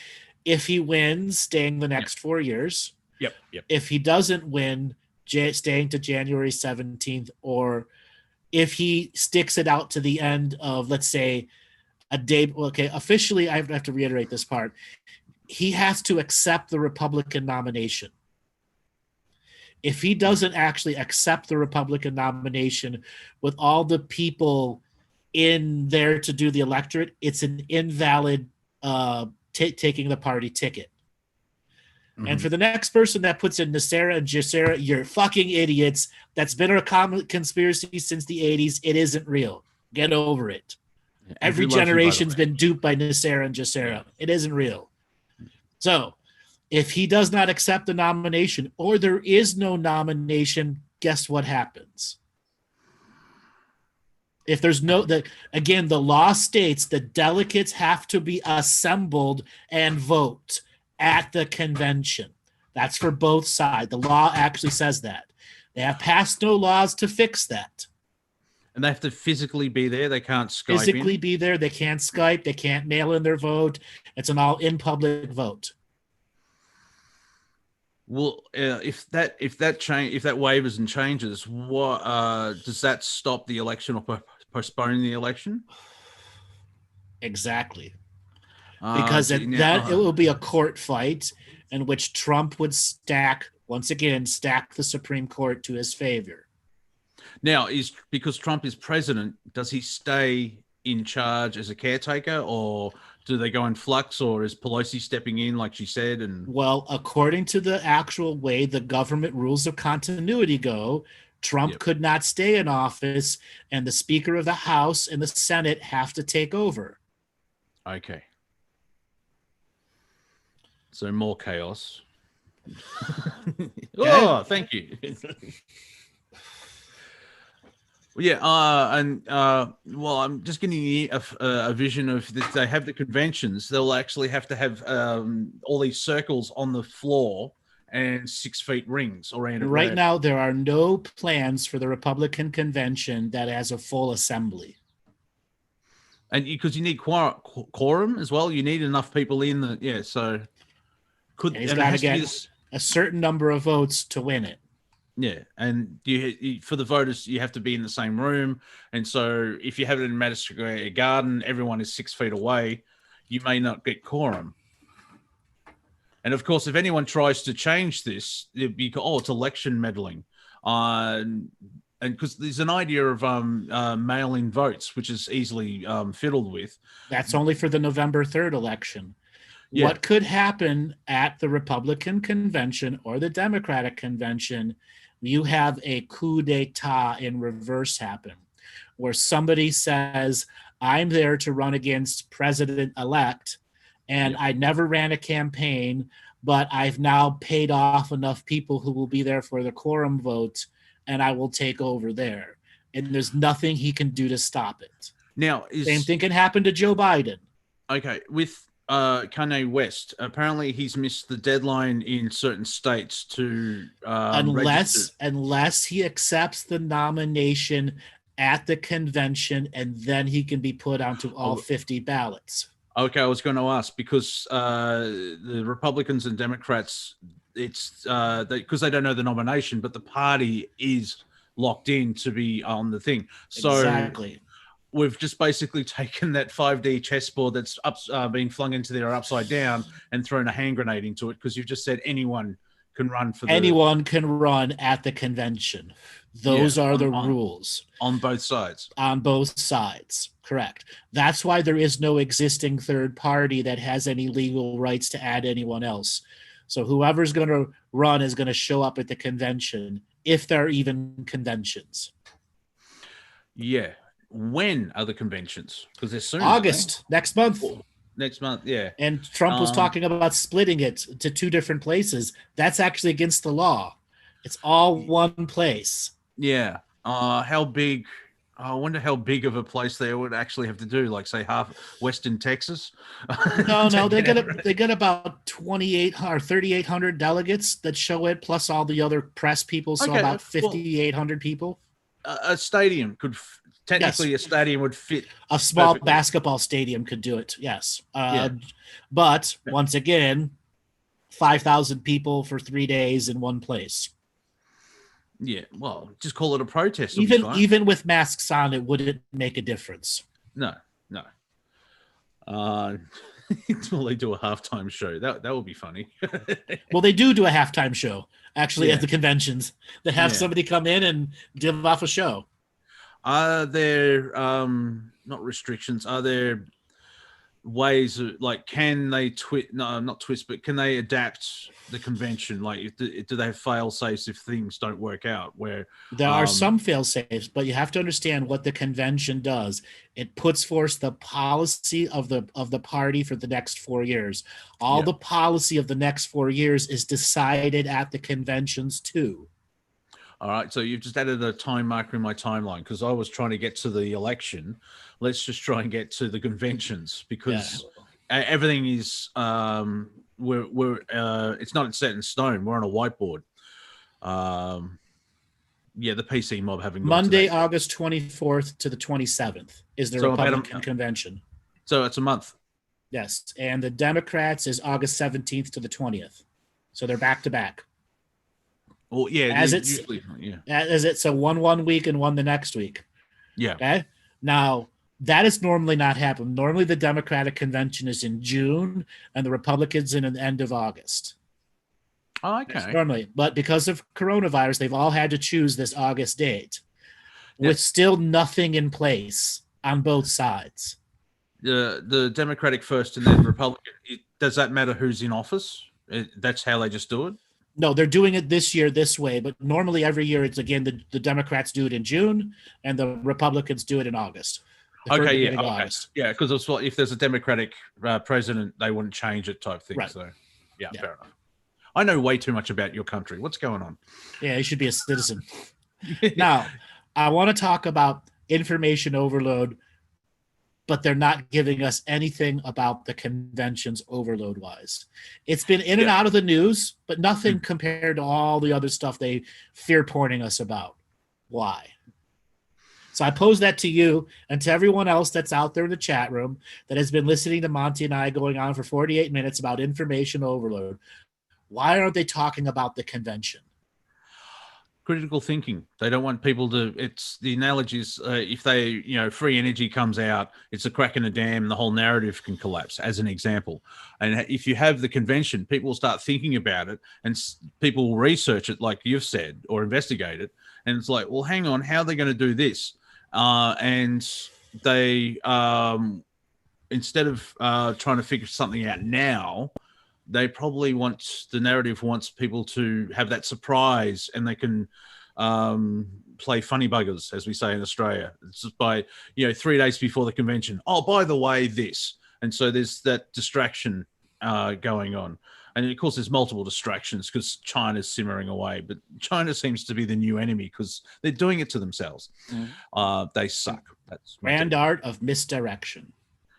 Speaker 2: If he wins, staying the next 4 years.
Speaker 1: Yep.
Speaker 2: If he doesn't win, staying to January 17th, or if he sticks it out to the end of, let's say, a day. Okay, officially, I have to reiterate this part. He has to accept the Republican nomination. If he doesn't actually accept the Republican nomination with all the people in there to do the electorate, it's an invalid taking the party ticket. Mm-hmm. And for the next person that puts in Nacera and Jacera, you're fucking idiots. That's been a conspiracy since the 80s. It isn't real. Get over it. Every generation's been duped by Nacera and Jacera. Yeah. It isn't real. So if he does not accept the nomination or there is no nomination, guess what happens? If there's the law states that delegates have to be assembled and vote at the convention. That's for both sides. The law actually says that. They have passed no laws to fix that.
Speaker 1: And they have to physically be there. They can't Skype
Speaker 2: physically be there. They can't Skype. They can't mail in their vote. It's an all in public vote.
Speaker 1: Well, if that waivers and changes, what does that stop the election or postpone the election?
Speaker 2: Exactly, because it will be a court fight in which Trump would stack the Supreme Court to his favor.
Speaker 1: Now, because Trump is president, does he stay in charge as a caretaker, or do they go in flux, or is Pelosi stepping in like she said? And
Speaker 2: well, according to the actual way the government rules of continuity go, Trump could not stay in office, and the Speaker of the House and the Senate have to take over.
Speaker 1: Okay. So more chaos. Oh, thank you. Yeah, well, I'm just getting a vision of that. They have the conventions. They'll actually have to have all these circles on the floor and 6 feet rings around it.
Speaker 2: Right now, there are no plans for the Republican convention that has a full assembly.
Speaker 1: And because you need quorum as well, you need enough people in the So
Speaker 2: and he's got to get a certain number of votes to win it.
Speaker 1: Yeah, and you for the voters, you have to be in the same room, and so if you have it in Madison Square Garden, everyone is 6 feet away. You may not get quorum. And of course, if anyone tries to change this, it'd be it's election meddling, and because there's an idea of mail-in votes, which is easily fiddled with.
Speaker 2: That's only for the November 3rd election.
Speaker 1: Yeah.
Speaker 2: What could happen at the Republican convention or the Democratic convention? You have a coup d'etat in reverse happen, where somebody says, I'm there to run against president-elect, and I never ran a campaign, but I've now paid off enough people who will be there for the quorum vote, and I will take over there. And there's nothing he can do to stop it.
Speaker 1: Now,
Speaker 2: same thing can happen to Joe Biden.
Speaker 1: Okay, with Kanye West, apparently he's missed the deadline in certain states to
Speaker 2: unless he accepts the nomination at the convention, and then he can be put onto all 50 ballots.
Speaker 1: Okay, I was going to ask because the Republicans and Democrats, it's because they don't know the nomination, but the party is locked in to be on the thing. So
Speaker 2: exactly.
Speaker 1: We've just basically taken that 5D chessboard that's been flung into there upside down and thrown a hand grenade into it, because you've just said anyone can run for
Speaker 2: anyone can run at the convention. Those are the rules.
Speaker 1: On both sides.
Speaker 2: On both sides, correct. That's why there is no existing third party that has any legal rights to add anyone else. So whoever's going to run is going to show up at the convention, if there are even conventions.
Speaker 1: Yeah. When are the conventions? Because they're soon.
Speaker 2: August, next month.
Speaker 1: Next month, yeah.
Speaker 2: And Trump was talking about splitting it to 2 different places. That's actually against the law. It's all one place.
Speaker 1: Yeah. How big? I wonder how big of a place they would actually have to do. Like, say, half Western Texas.
Speaker 2: No, they get about 2,800 or 3,800 delegates that show it, plus all the other press people. So about 5,800 people.
Speaker 1: A stadium could. Technically, a stadium would fit.
Speaker 2: A small basketball stadium could do it, yes. But once again, 5,000 people for 3 days in one place.
Speaker 1: Yeah, well, just call it a protest.
Speaker 2: Even with masks on, it wouldn't make a difference.
Speaker 1: No. Until they do a halftime show, that would be funny.
Speaker 2: Well, they do a halftime show actually at the conventions. They have somebody come in and give off a show.
Speaker 1: Are there not restrictions? Are there ways of, like, can they but can they adapt the convention? Like, do they have fail safes if things don't work out? Where
Speaker 2: there are some fail safes, but you have to understand what the convention does. It puts forth the policy of the party for the next 4 years. All the policy of the next 4 years is decided at the conventions too.
Speaker 1: All right, so you've just added a time marker in my timeline, because I was trying to get to the election. Let's just try and get to the conventions, because everything is it's not set in stone. We're on a whiteboard. The PC mob having
Speaker 2: Monday, August 24th to the 27th is the Republican convention.
Speaker 1: So it's a month.
Speaker 2: Yes, and the Democrats is August 17th to the 20th. So they're back to back.
Speaker 1: Well,
Speaker 2: as it's a one week and one the next week.
Speaker 1: Yeah.
Speaker 2: Okay. Now that is normally not happening. Normally the Democratic convention is in June and the Republicans in the end of August.
Speaker 1: Oh, okay.
Speaker 2: Normally, but because of coronavirus, they've all had to choose this August date, with still nothing in place on both sides.
Speaker 1: The Democratic first and then Republican. Does that matter who's in office? That's how they just do it?
Speaker 2: No, they're doing it this year this way, but normally every year it's, again, the Democrats do it in June and the Republicans do it in August.
Speaker 1: August. Yeah, because if there's a Democratic president, they wouldn't change it type thing.
Speaker 2: Right.
Speaker 1: So, fair enough. I know way too much about your country. What's going on?
Speaker 2: Yeah, you should be a citizen. Now, I want to talk about information overload, but they're not giving us anything about the conventions overload wise. It's been in and out of the news, but nothing compared to all the other stuff they fear pointing us about. Why? So I pose that to you and to everyone else that's out there in the chat room that has been listening to Monty and I going on for 48 minutes about information overload. Why aren't they talking about the convention?
Speaker 1: Critical thinking. They don't want people to, it's the analogy is if they, you know, free energy comes out, it's a crack in a dam and the whole narrative can collapse, as an example. And if you have the convention, people will start thinking about it and people will research it, like you've said, or investigate it. And it's like, well, hang on, how are they going to do this? And they, instead of trying to figure something out now, they probably want, the narrative wants people to have that surprise, and they can play funny buggers, as we say in Australia. It's just by, you know, 3 days before the convention. Oh, by the way, this. And so there's that distraction going on. And of course, there's multiple distractions because China's simmering away. But China seems to be the new enemy because they're doing it to themselves. They suck. That's
Speaker 2: Grand art of misdirection.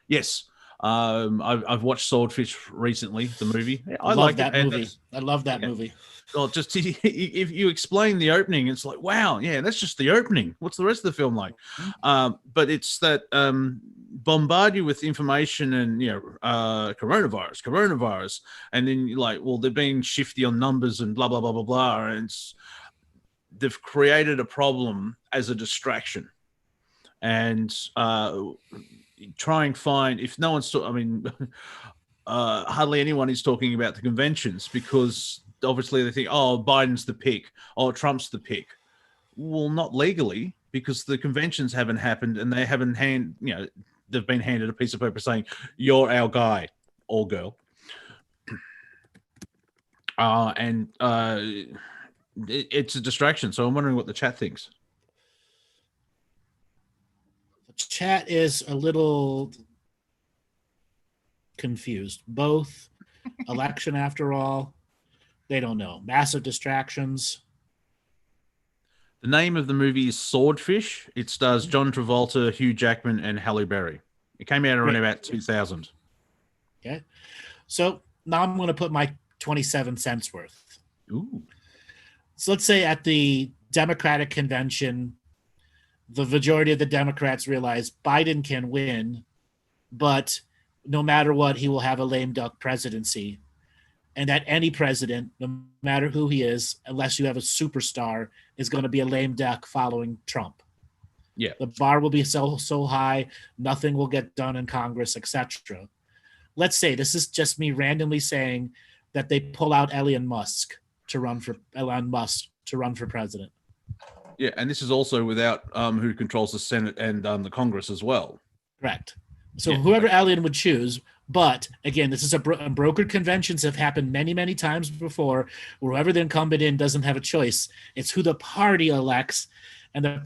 Speaker 1: Yes. I've watched Swordfish recently, the movie.
Speaker 2: I love that movie. I love that movie.
Speaker 1: Well, just if you explain the opening, it's like, wow, yeah, that's just the opening. What's the rest of the film like? But it's that bombard you with information and, you know, coronavirus. And then you're like, well, they're being shifty on numbers and blah, blah, blah, blah, blah. And they've created a problem as a distraction. And try and find, if no one's I mean hardly anyone is talking about the conventions, because obviously they think, oh, Biden's the pick, oh, Trump's the pick. Well, not legally, because the conventions haven't happened and they haven't they've been handed a piece of paper saying you're our guy or girl. It's a distraction. So I'm wondering what the chat thinks.
Speaker 2: Chat is a little confused. Both. Election, after all. They don't know. Massive distractions.
Speaker 1: The name of the movie is Swordfish. It stars John Travolta, Hugh Jackman, and Halle Berry. It came out around about 2000.
Speaker 2: Okay. So now I'm going to put my 27 cents worth.
Speaker 1: Ooh.
Speaker 2: So let's say at the Democratic convention, the majority of the Democrats realize Biden can win, but no matter what, he will have a lame duck presidency. And that any president, no matter who he is, unless you have a superstar, is going to be a lame duck following Trump.
Speaker 1: Yeah.
Speaker 2: The bar will be so high, nothing will get done in Congress, etc. Let's say, this is just me randomly saying that they pull out Elon Musk to run for president.
Speaker 1: Yeah, and this is also without who controls the Senate and the Congress as well.
Speaker 2: Correct. So whoever Elon would choose, but again, this is brokered conventions have happened many, many times before. Whoever the incumbent in doesn't have a choice. It's who the party elects, and the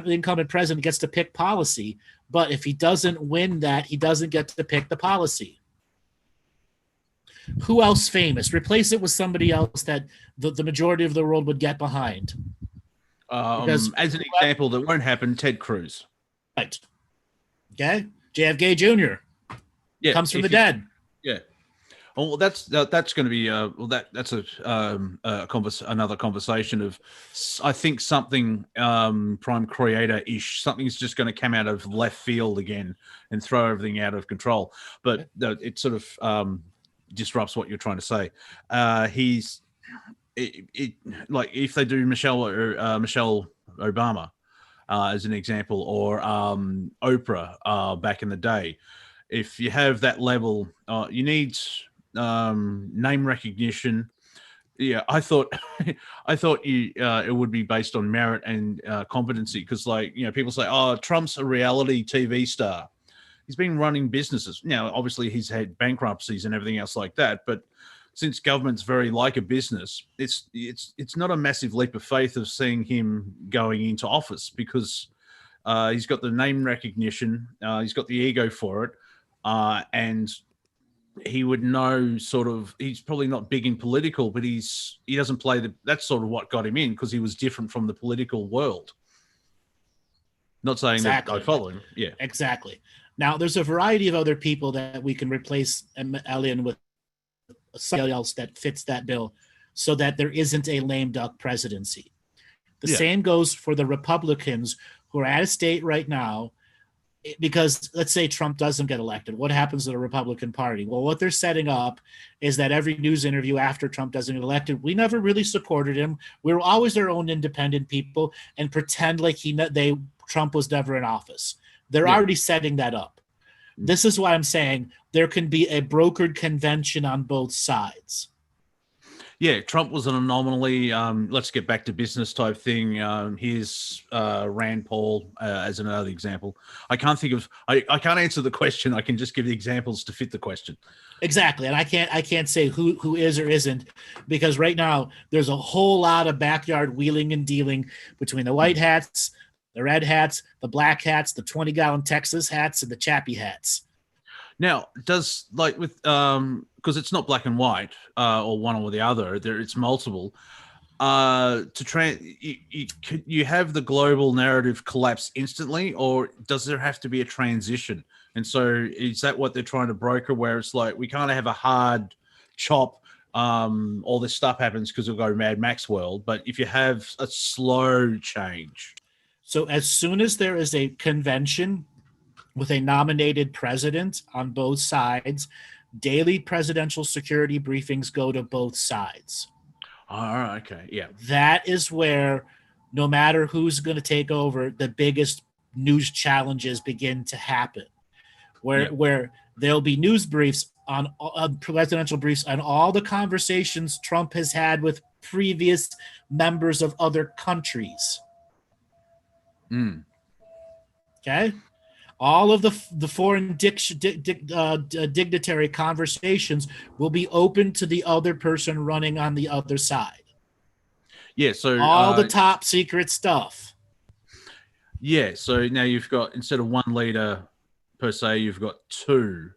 Speaker 2: incumbent president gets to pick policy. But if he doesn't win that, he doesn't get to pick the policy. Who else famous? Replace it with somebody else that the majority of the world would get behind.
Speaker 1: As an example that won't happen, Ted Cruz.
Speaker 2: Right. Okay. JFK Jr. Comes from the dead.
Speaker 1: Yeah. Well, that's going to be that's another conversation of, I think, something Prime Creator-ish. Something's just going to come out of left field again and throw everything out of control. But it sort of disrupts what you're trying to say. Like if they do Michelle Obama as an example, or Oprah back in the day, if you have that level, you need name recognition. Yeah, I thought it would be based on merit and competency, because, like, you know, people say, oh, Trump's a reality TV star. He's been running businesses. Now, obviously, he's had bankruptcies and everything else like that, but since government's very like a business, it's not a massive leap of faith of seeing him going into office, because he's got the name recognition, he's got the ego for it, and he would know sort of, he's probably not big in political, but he doesn't play that's sort of what got him in, because he was different from the political world. Not saying
Speaker 2: Exactly.
Speaker 1: that I follow him. Yeah.
Speaker 2: Exactly. Now, there's a variety of other people that we can replace Elian with somebody else that fits that bill so that there isn't a lame duck presidency. The same goes for the Republicans who are at a state right now, because let's say Trump doesn't get elected. What happens to the Republican Party? Well, what they're setting up is that every news interview after Trump doesn't get elected, we never really supported him. We were always their own independent people and pretend like Trump was never in office. They're already setting that up. This is why I'm saying there can be a brokered convention on both sides.
Speaker 1: Yeah, Trump was an anomaly. Let's get back to business type thing. Here's Rand Paul as another example. I can't think of. I can't answer the question. I can just give the examples to fit the question.
Speaker 2: Exactly, and I can't say who is or isn't, because right now there's a whole lot of backyard wheeling and dealing between the white hats, the red hats, the black hats, the 20-gallon Texas hats, and the chappy hats.
Speaker 1: Now, does with because it's not black and white or one or the other, it's multiple. You have the global narrative collapse instantly, or does there have to be a transition? And so, is that what they're trying to broker? Where it's like we can't have a hard chop. All this stuff happens because it'll go Mad Max world. But if you have a slow change,
Speaker 2: so as soon as there is a convention with a nominated president on both sides, daily presidential security briefings go to both sides.
Speaker 1: Oh, okay. Yeah.
Speaker 2: That is where, no matter who's going to take over, the biggest news challenges begin to happen. Where there'll be news briefs on presidential briefs on all the conversations Trump has had with previous members of other countries. Okay? All of the foreign dignitary conversations will be open to the other person running on the other side.
Speaker 1: Yeah, so
Speaker 2: all the top secret stuff.
Speaker 1: Yeah, so now you've got, instead of one leader per se, you've got two.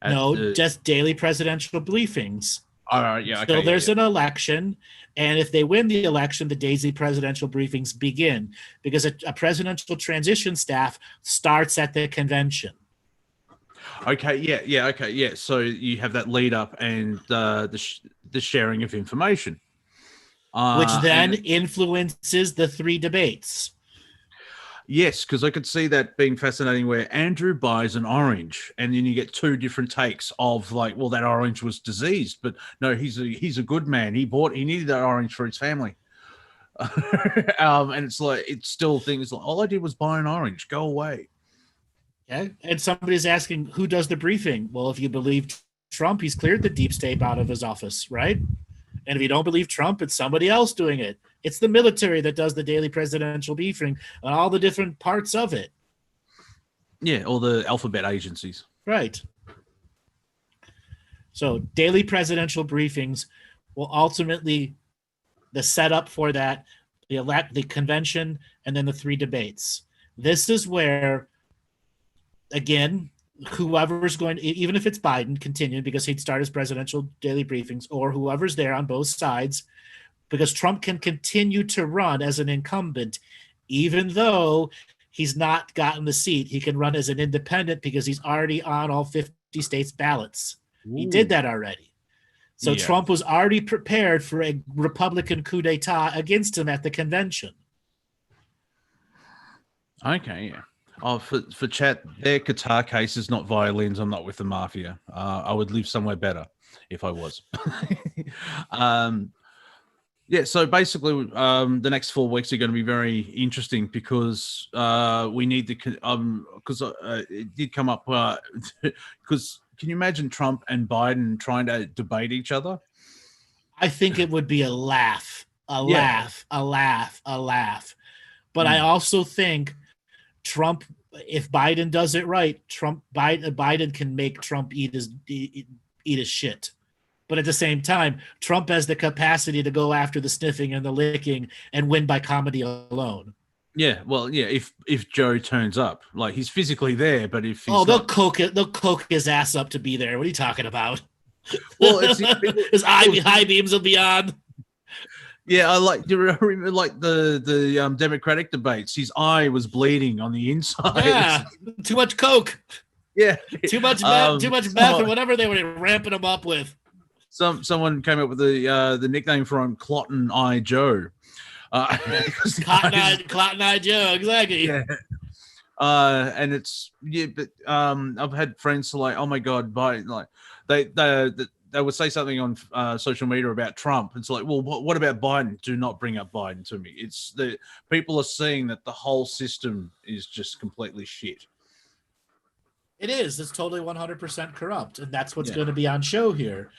Speaker 2: Just daily presidential briefings.
Speaker 1: All right, yeah. Okay,
Speaker 2: so there's an election, and if they win the election, the daily presidential briefings begin, because a presidential transition staff starts at the convention.
Speaker 1: Okay, yeah, okay, yeah. So you have that lead up and the sharing of information,
Speaker 2: which then influences the three debates.
Speaker 1: Yes, because I could see that being fascinating, where Andrew buys an orange and then you get two different takes of like, well, that orange was diseased, but no, he's a good man. He needed that orange for his family. And it's like, it's still things like, all I did was buy an orange, go away.
Speaker 2: Yeah. And somebody's asking, who does the briefing? Well, if you believe Trump, he's cleared the deep state out of his office, right? And if you don't believe Trump, it's somebody else doing it. It's the military that does the daily presidential briefing on all the different parts of it.
Speaker 1: Yeah, all the alphabet agencies.
Speaker 2: Right. So daily presidential briefings will ultimately, the setup for that, the convention, and then the three debates. This is where, again, whoever's going, even if it's Biden, continue, because he'd start his presidential daily briefings, or whoever's there on both sides, because Trump can continue to run as an incumbent, even though he's not gotten the seat. He can run as an independent because he's already on all 50 states' ballots. Ooh. He did that already. So yeah. Trump was already prepared for a Republican coup d'etat against him at the convention.
Speaker 1: Okay, yeah. Oh, for chat, their guitar case is not violins. I'm not with the mafia. I would live somewhere better if I was. Yeah, so basically, the next 4 weeks are going to be very interesting because we need the because it did come up because can you imagine Trump and Biden trying to debate each other?
Speaker 2: I think it would be a laugh. But I also think Trump, if Biden does it right, Biden can make Trump eat his shit. But at the same time, Trump has the capacity to go after the sniffing and the licking and win by comedy alone.
Speaker 1: Yeah, well, yeah. If Joe turns up, like he's physically there, but if he's
Speaker 2: they'll coke his ass up to be there. What are you talking about?
Speaker 1: Well,
Speaker 2: his high beams will be on.
Speaker 1: Yeah, I like. Do you remember like the Democratic debates? His eye was bleeding on the inside.
Speaker 2: Yeah, too much coke.
Speaker 1: Yeah,
Speaker 2: too much meth, or whatever they were ramping him up with.
Speaker 1: Someone came up with the nickname for him, Cotton Eye Joe.
Speaker 2: Cotton Eye Joe, exactly.
Speaker 1: Yeah. And it's but I've had friends like, oh my god, Biden, like they would say something on social media about Trump. It's like, well, what about Biden? Do not bring up Biden to me. It's the people are seeing that the whole system is just completely shit.
Speaker 2: It is. It's totally 100% corrupt, and that's what's going to be on show here.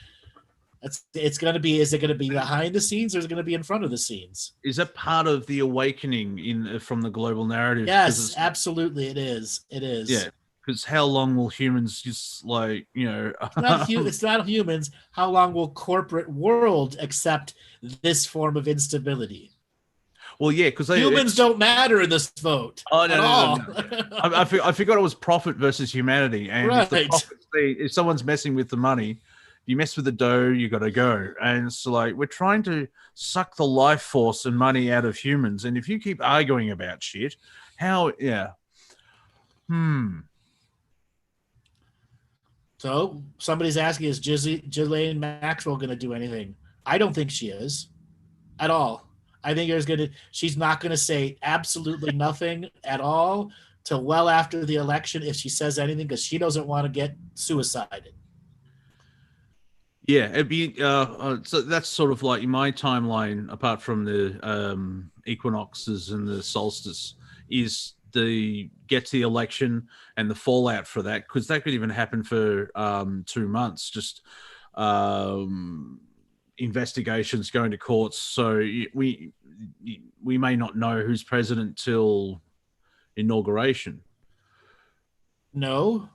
Speaker 2: It's going to be. Is it going to be behind the scenes, or is it going to be in front of the scenes?
Speaker 1: Is that part of the awakening from the global narrative?
Speaker 2: Yes, absolutely. It is. It is.
Speaker 1: Yeah. Because how long will humans just like,
Speaker 2: it's not humans. How long will corporate world accept this form of instability?
Speaker 1: Well, yeah, because
Speaker 2: humans don't matter in this vote.
Speaker 1: Oh no. I forgot it was profit versus humanity, and
Speaker 2: right.
Speaker 1: if someone's messing with the money, you mess with the dough, you got to go. And it's like we're trying to suck the life force and money out of humans, and if you keep arguing about shit, how? Yeah.
Speaker 2: So somebody's asking, is Ghislaine Maxwell going to do anything? I don't think she is at all. I think she's not going to say absolutely nothing at all till well after the election if she says anything, because she doesn't want to get suicided.
Speaker 1: Yeah, it'd be so that's sort of like in my timeline, apart from the equinoxes and the solstice, is the get to the election and the fallout for that, because that could even happen for 2 months, just investigations going to courts. So we may not know who's president till inauguration.
Speaker 2: No,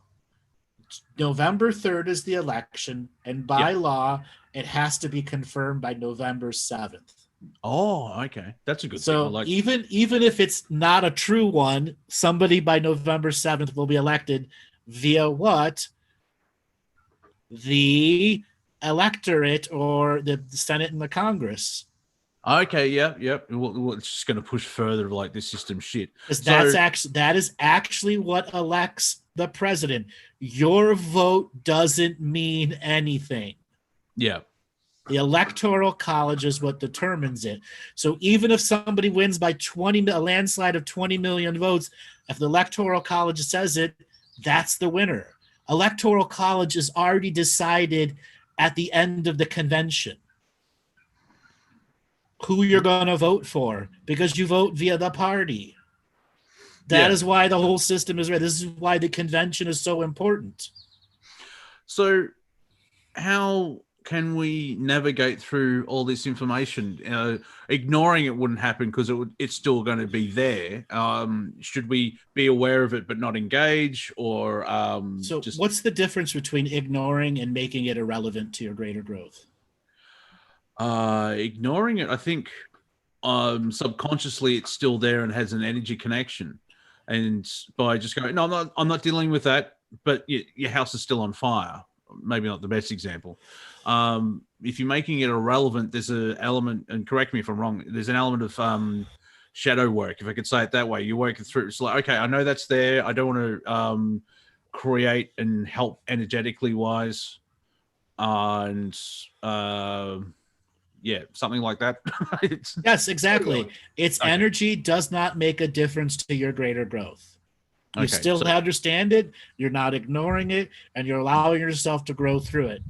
Speaker 2: November 3rd is the election, and by law it has to be confirmed by November 7th.
Speaker 1: Oh, okay, that's a good
Speaker 2: thing.
Speaker 1: So
Speaker 2: even if it's not a true one, somebody by November 7th will be elected via what? The electorate or the Senate and the Congress.
Speaker 1: Okay, yeah. Well, it's just going to push further like this system shit.
Speaker 2: That is actually what elects the president. Your vote doesn't mean anything.
Speaker 1: Yeah.
Speaker 2: The electoral college is what determines it. So even if somebody wins by a landslide of 20 million votes, if the electoral college says it, that's the winner. Electoral college is already decided at the end of the convention who you're going to vote for, because you vote via the party. That is why the whole system is right. This is why the convention is so important.
Speaker 1: So how can we navigate through all this information? Ignoring it wouldn't happen because it's still going to be there. Should we be aware of it but not engage? Or
Speaker 2: what's the difference between ignoring and making it irrelevant to your greater growth?
Speaker 1: Ignoring it, I think subconsciously it's still there and has an energy connection. And by just going, no, I'm not dealing with that, but your house is still on fire. Maybe not the best example. If you're making it irrelevant, there's an element, and correct me if I'm wrong, there's an element of shadow work, if I could say it that way. You're working through, it's like, okay, I know that's there. I don't want to create and help energetically wise. Something like that.
Speaker 2: Yes, exactly. Its energy does not make a difference to your greater growth. You still understand it, you're not ignoring it, and you're allowing yourself to grow through it.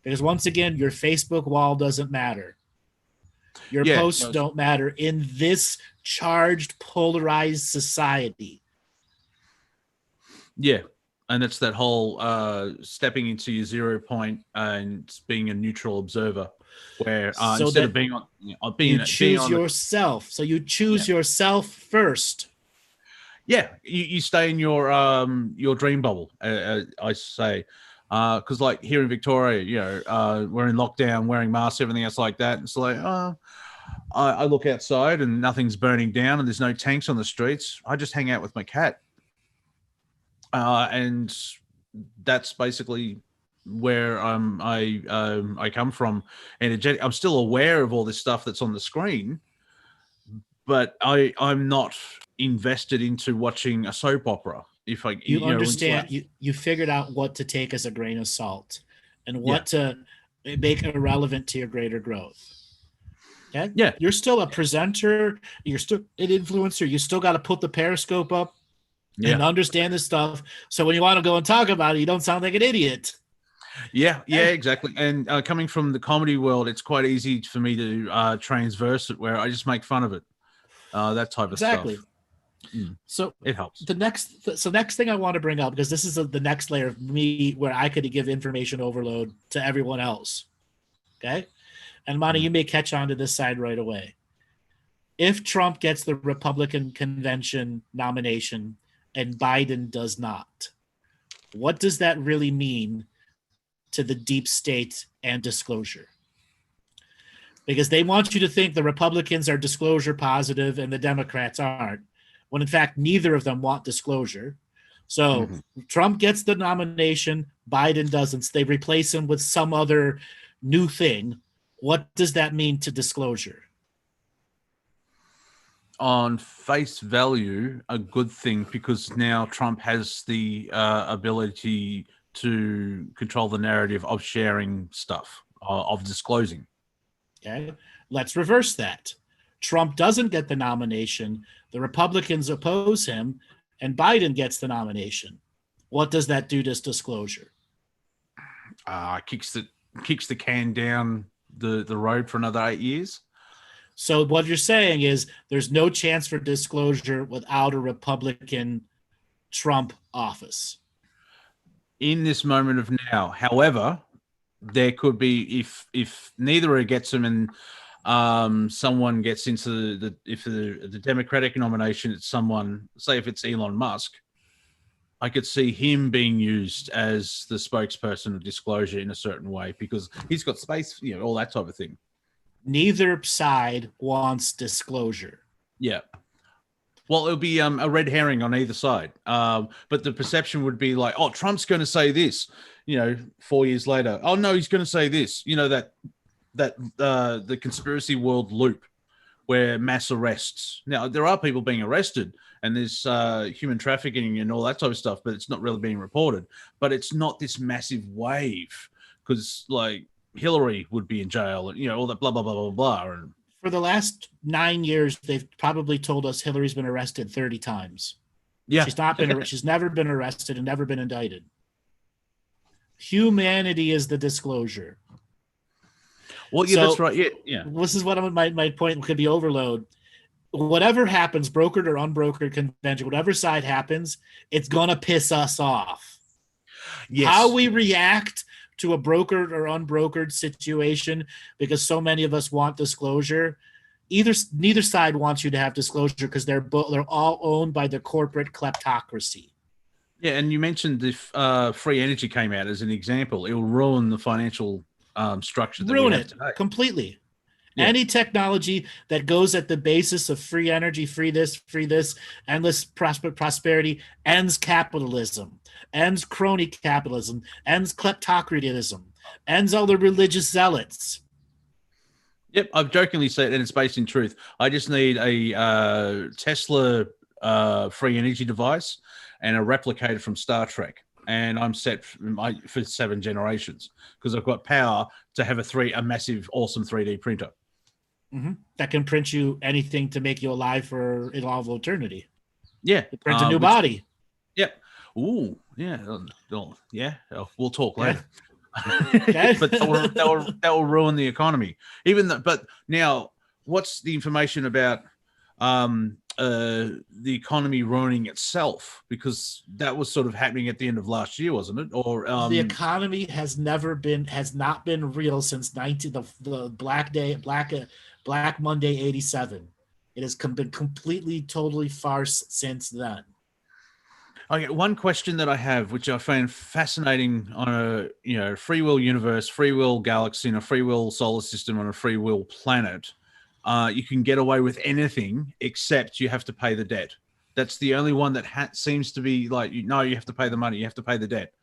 Speaker 2: Because once again, your Facebook wall doesn't matter. Your posts don't matter in this charged, polarized society.
Speaker 1: Yeah. And it's that whole stepping into your 0 point and being a neutral observer, where instead of being you choose
Speaker 2: yourself. So you choose yourself first.
Speaker 1: Yeah, you stay in your dream bubble, I say, because like here in Victoria, we're in lockdown, wearing masks, everything else like that. It's like, I look outside and nothing's burning down, and there's no tanks on the streets. I just hang out with my cat. And that's basically where I come from, energetic. I'm still aware of all this stuff that's on the screen, but I'm not invested into watching a soap opera. If I
Speaker 2: You
Speaker 1: know,
Speaker 2: understand, you figured out what to take as a grain of salt and what to make irrelevant to your greater growth. Okay?
Speaker 1: Yeah.
Speaker 2: You're still a presenter, you're still an influencer, you still got to put the periscope up and understand this stuff. So when you want to go and talk about it, you don't sound like an idiot.
Speaker 1: Yeah, exactly. And coming from the comedy world, it's quite easy for me to transverse it, where I just make fun of it, that type of stuff.
Speaker 2: So
Speaker 1: it helps.
Speaker 2: The next thing I want to bring up, because this is the next layer of me where I could give information overload to everyone else. Okay, and Monty, you may catch on to this side right away. If Trump gets the Republican convention nomination and Biden does not, what does that really mean to the deep state and disclosure? Because they want you to think the Republicans are disclosure positive and the Democrats aren't, when in fact neither of them want disclosure. So Trump gets the nomination, Biden doesn't. They replace him with some other new thing. What does that mean to disclosure?
Speaker 1: On face value, a good thing, because now Trump has the ability to control the narrative of sharing stuff, of disclosing.
Speaker 2: Okay, let's reverse that. Trump doesn't get the nomination, the Republicans oppose him, and Biden gets the nomination. What does that do to disclosure?
Speaker 1: Kicks the can down the road for another 8 years.
Speaker 2: So what you're saying is there's no chance for disclosure without a Republican Trump office.
Speaker 1: In this moment of now, however, there could be, if neither gets him and someone gets into the Democratic nomination, it's someone, say if it's Elon Musk, I could see him being used as the spokesperson of disclosure in a certain way, because he's got space, all that type of thing.
Speaker 2: Neither side wants disclosure.
Speaker 1: Yeah. Well, it'll be a red herring on either side. But the perception would be like, oh, Trump's going to say this, 4 years later. Oh, no, he's going to say this. The conspiracy world loop where mass arrests. Now, there are people being arrested and there's human trafficking and all that type of stuff, but it's not really being reported. But it's not this massive wave, because like Hillary would be in jail and, all that blah, blah, blah, blah, blah. And
Speaker 2: for the last 9 years, they've probably told us Hillary's been arrested 30 times.
Speaker 1: Yeah.
Speaker 2: She's never been arrested and never been indicted. Humanity is the disclosure.
Speaker 1: Well, yeah, that's right. Yeah.
Speaker 2: This is what my point could be overload. Whatever happens, brokered or unbrokered convention, whatever side happens, it's going to piss us off. Yes. How we react to a brokered or unbrokered situation, because so many of us want disclosure. Neither side wants you to have disclosure, because they're all owned by the corporate kleptocracy.
Speaker 1: Yeah, and you mentioned if free energy came out as an example, it will ruin the financial structure.
Speaker 2: Ruin it completely. Yeah. Any technology that goes at the basis of free energy, free this, endless prosperity, ends capitalism, ends crony capitalism, ends kleptocratism, ends all the religious zealots.
Speaker 1: Yep, I've jokingly said, and it's based in truth, I just need a Tesla free energy device and a replicator from Star Trek, and I'm set for 7 generations, because I've got power to have a massive, awesome 3D printer.
Speaker 2: That can print you anything to make you alive for all of eternity.
Speaker 1: Yeah.
Speaker 2: Print a new body.
Speaker 1: Yep. Ooh, yeah. Yeah. We'll talk later.
Speaker 2: Okay.
Speaker 1: But that will ruin the economy. But now, what's the information about the economy ruining itself? Because that was sort of happening at the end of last year, wasn't it? Or
Speaker 2: the economy has not been real since the Black Monday 87. It has been completely, totally farce since then.
Speaker 1: Okay, one question that I have, which I find fascinating, on a free will universe, free will galaxy, in a free will solar system, on a free will planet, you can get away with anything except you have to pay the debt. That's the only one that seems to be like, you have to pay the money, you have to pay the debt.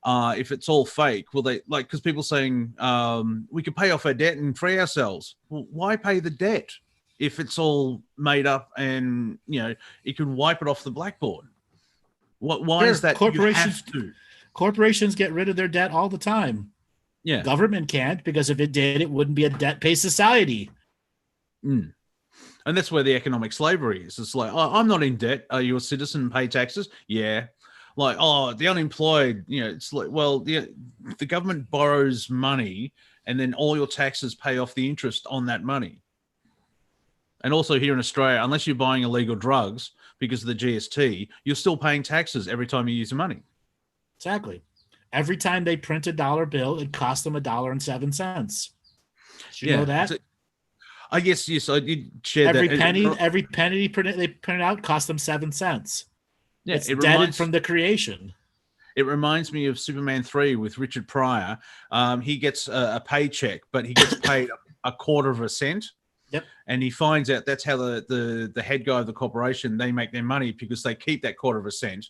Speaker 1: if it's all fake, will they like? Because people saying we could pay off our debt and free ourselves. Well, why pay the debt if it's all made up and you can wipe it off the blackboard? Why is that?
Speaker 2: Corporations
Speaker 1: you have to.
Speaker 2: Corporations get rid of their debt all the time.
Speaker 1: Yeah,
Speaker 2: government can't, because if it did, it wouldn't be a debt-based society.
Speaker 1: And that's where the economic slavery is. It's like, oh, I'm not in debt. Are you a citizen and pay taxes? Yeah. Like, oh, the unemployed, it's like, well, the government borrows money and then all your taxes pay off the interest on that money. And also here in Australia, unless you're buying illegal drugs because of the GST, you're still paying taxes every time you use the money.
Speaker 2: Exactly. Every time they print a dollar bill, it costs them $1.07. Did you know that?
Speaker 1: I guess, yes, I did share
Speaker 2: every
Speaker 1: that.
Speaker 2: Every penny they print out costs them 7 cents.
Speaker 1: Yeah,
Speaker 2: it's deaded from the creation.
Speaker 1: It reminds me of Superman 3 with Richard Pryor. He gets a paycheck, but he gets paid a quarter of a cent.
Speaker 2: Yep.
Speaker 1: And he finds out that's how the head guy of the corporation, they make their money, because they keep that quarter of a cent,